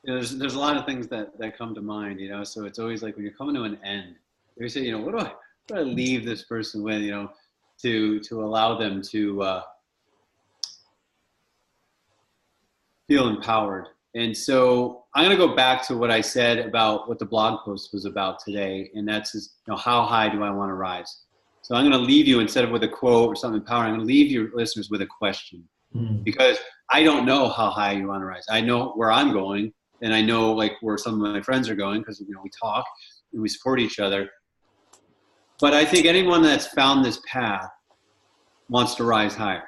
there's a lot of things that come to mind, so it's always like when you're coming to an end, you say, what do I leave this person with, to allow them to feel empowered. And so I'm going to go back to what I said about what the blog post was about today, and that's just, how high do I want to rise? So I'm going to leave you, instead of with a quote or something empowering, I'm going to leave your listeners with a question. Because I don't know how high you want to rise. I know where I'm going, and I know where some of my friends are going because we talk and we support each other. But I think anyone that's found this path wants to rise higher.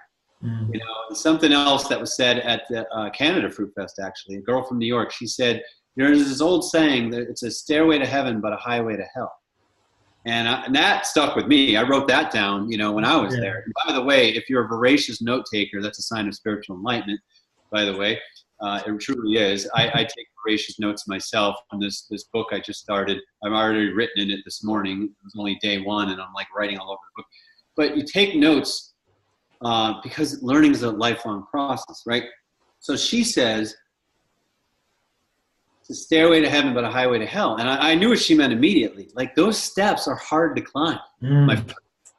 Something else that was said at the Canada Fruit Fest, actually, a girl from New York, she said, there's this old saying that it's a stairway to heaven, but a highway to hell. And that stuck with me. I wrote that down, when I was there. And by the way, if you're a voracious note taker, that's a sign of spiritual enlightenment, by the way. It truly is. I take voracious notes myself on this book I just started. I've already written in it this morning. It was only day one, and I'm writing all over the book. But you take notes because learning is a lifelong process, right? So she says, it's a stairway to heaven, but a highway to hell. And I knew what she meant immediately. Those steps are hard to climb.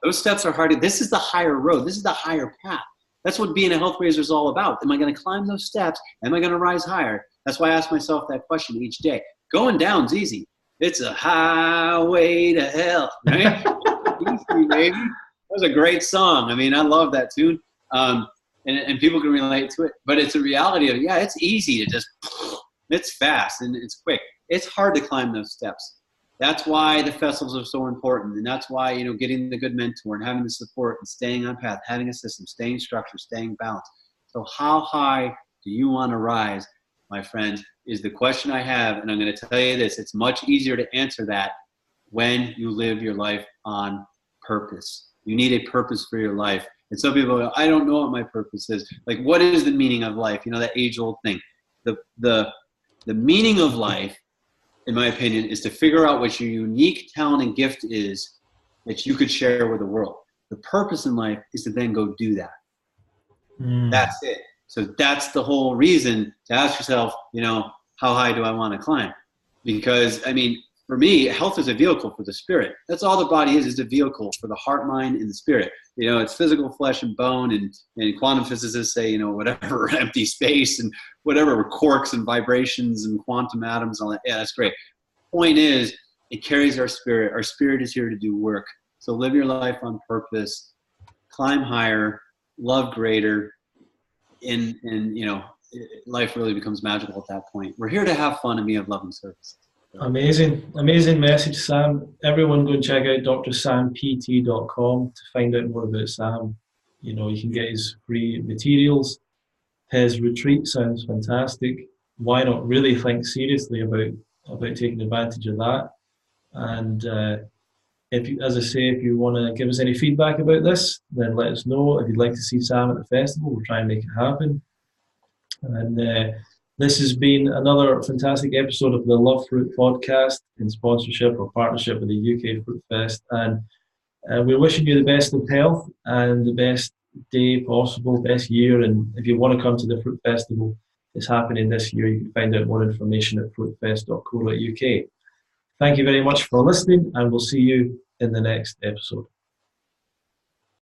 Those steps are hard. This is the higher road. This is the higher path. That's what being a health raiser is all about. Am I going to climb those steps? Am I going to rise higher? That's why I ask myself that question each day. Going down's easy. It's a highway to hell, right? Easy, baby. That was a great song. I mean, I love that tune. And people can relate to it, but it's a reality of, yeah, it's easy to just, it's fast and it's quick. It's hard to climb those steps. That's why the festivals are so important. And that's why, you know, getting the good mentor and having the support and staying on path, having a system, staying structured, staying balanced. So how high do you want to rise, my friend, is the question I have. And I'm going to tell you this, it's much easier to answer that when you live your life on purpose. You need a purpose for your life. And some people go, I don't know what my purpose is. Like, what is the meaning of life? You know, that age-old thing. The meaning of life, in my opinion, is to figure out what your unique talent and gift is that you could share with the world. The purpose in life is to then go do that. That's it. So that's the whole reason to ask yourself, you know, how high do I want to climb? Because, I mean, for me, health is a vehicle for the spirit. That's all the body is a vehicle for the heart, mind, and the spirit. You know, it's physical flesh and bone, and quantum physicists say, you know, whatever, empty space and whatever, quarks and vibrations and quantum atoms and all that. Yeah, that's great. Point is, it carries our spirit. Our spirit is here to do work. So live your life on purpose, climb higher, love greater, and you know, life really becomes magical at that point. We're here to have fun and be of loving service. Amazing message, Sam. Everyone go and check out drsampt.com to find out more about Sam. You know, you can get his free materials. His retreat sounds fantastic. Why not really think seriously about taking advantage of that? And if you, as I say, if you want to give us any feedback about this, then let us know. If you'd like to see Sam at the festival, we'll try and make it happen. And this has been another fantastic episode of the Love Fruit podcast in sponsorship or partnership with the UK Fruitfest. And we're wishing you the best of health and the best day possible, best year. And if you want to come to the Fruit Festival, it's happening this year. You can find out more information at fruitfest.co.uk. Thank you very much for listening, and we'll see you in the next episode.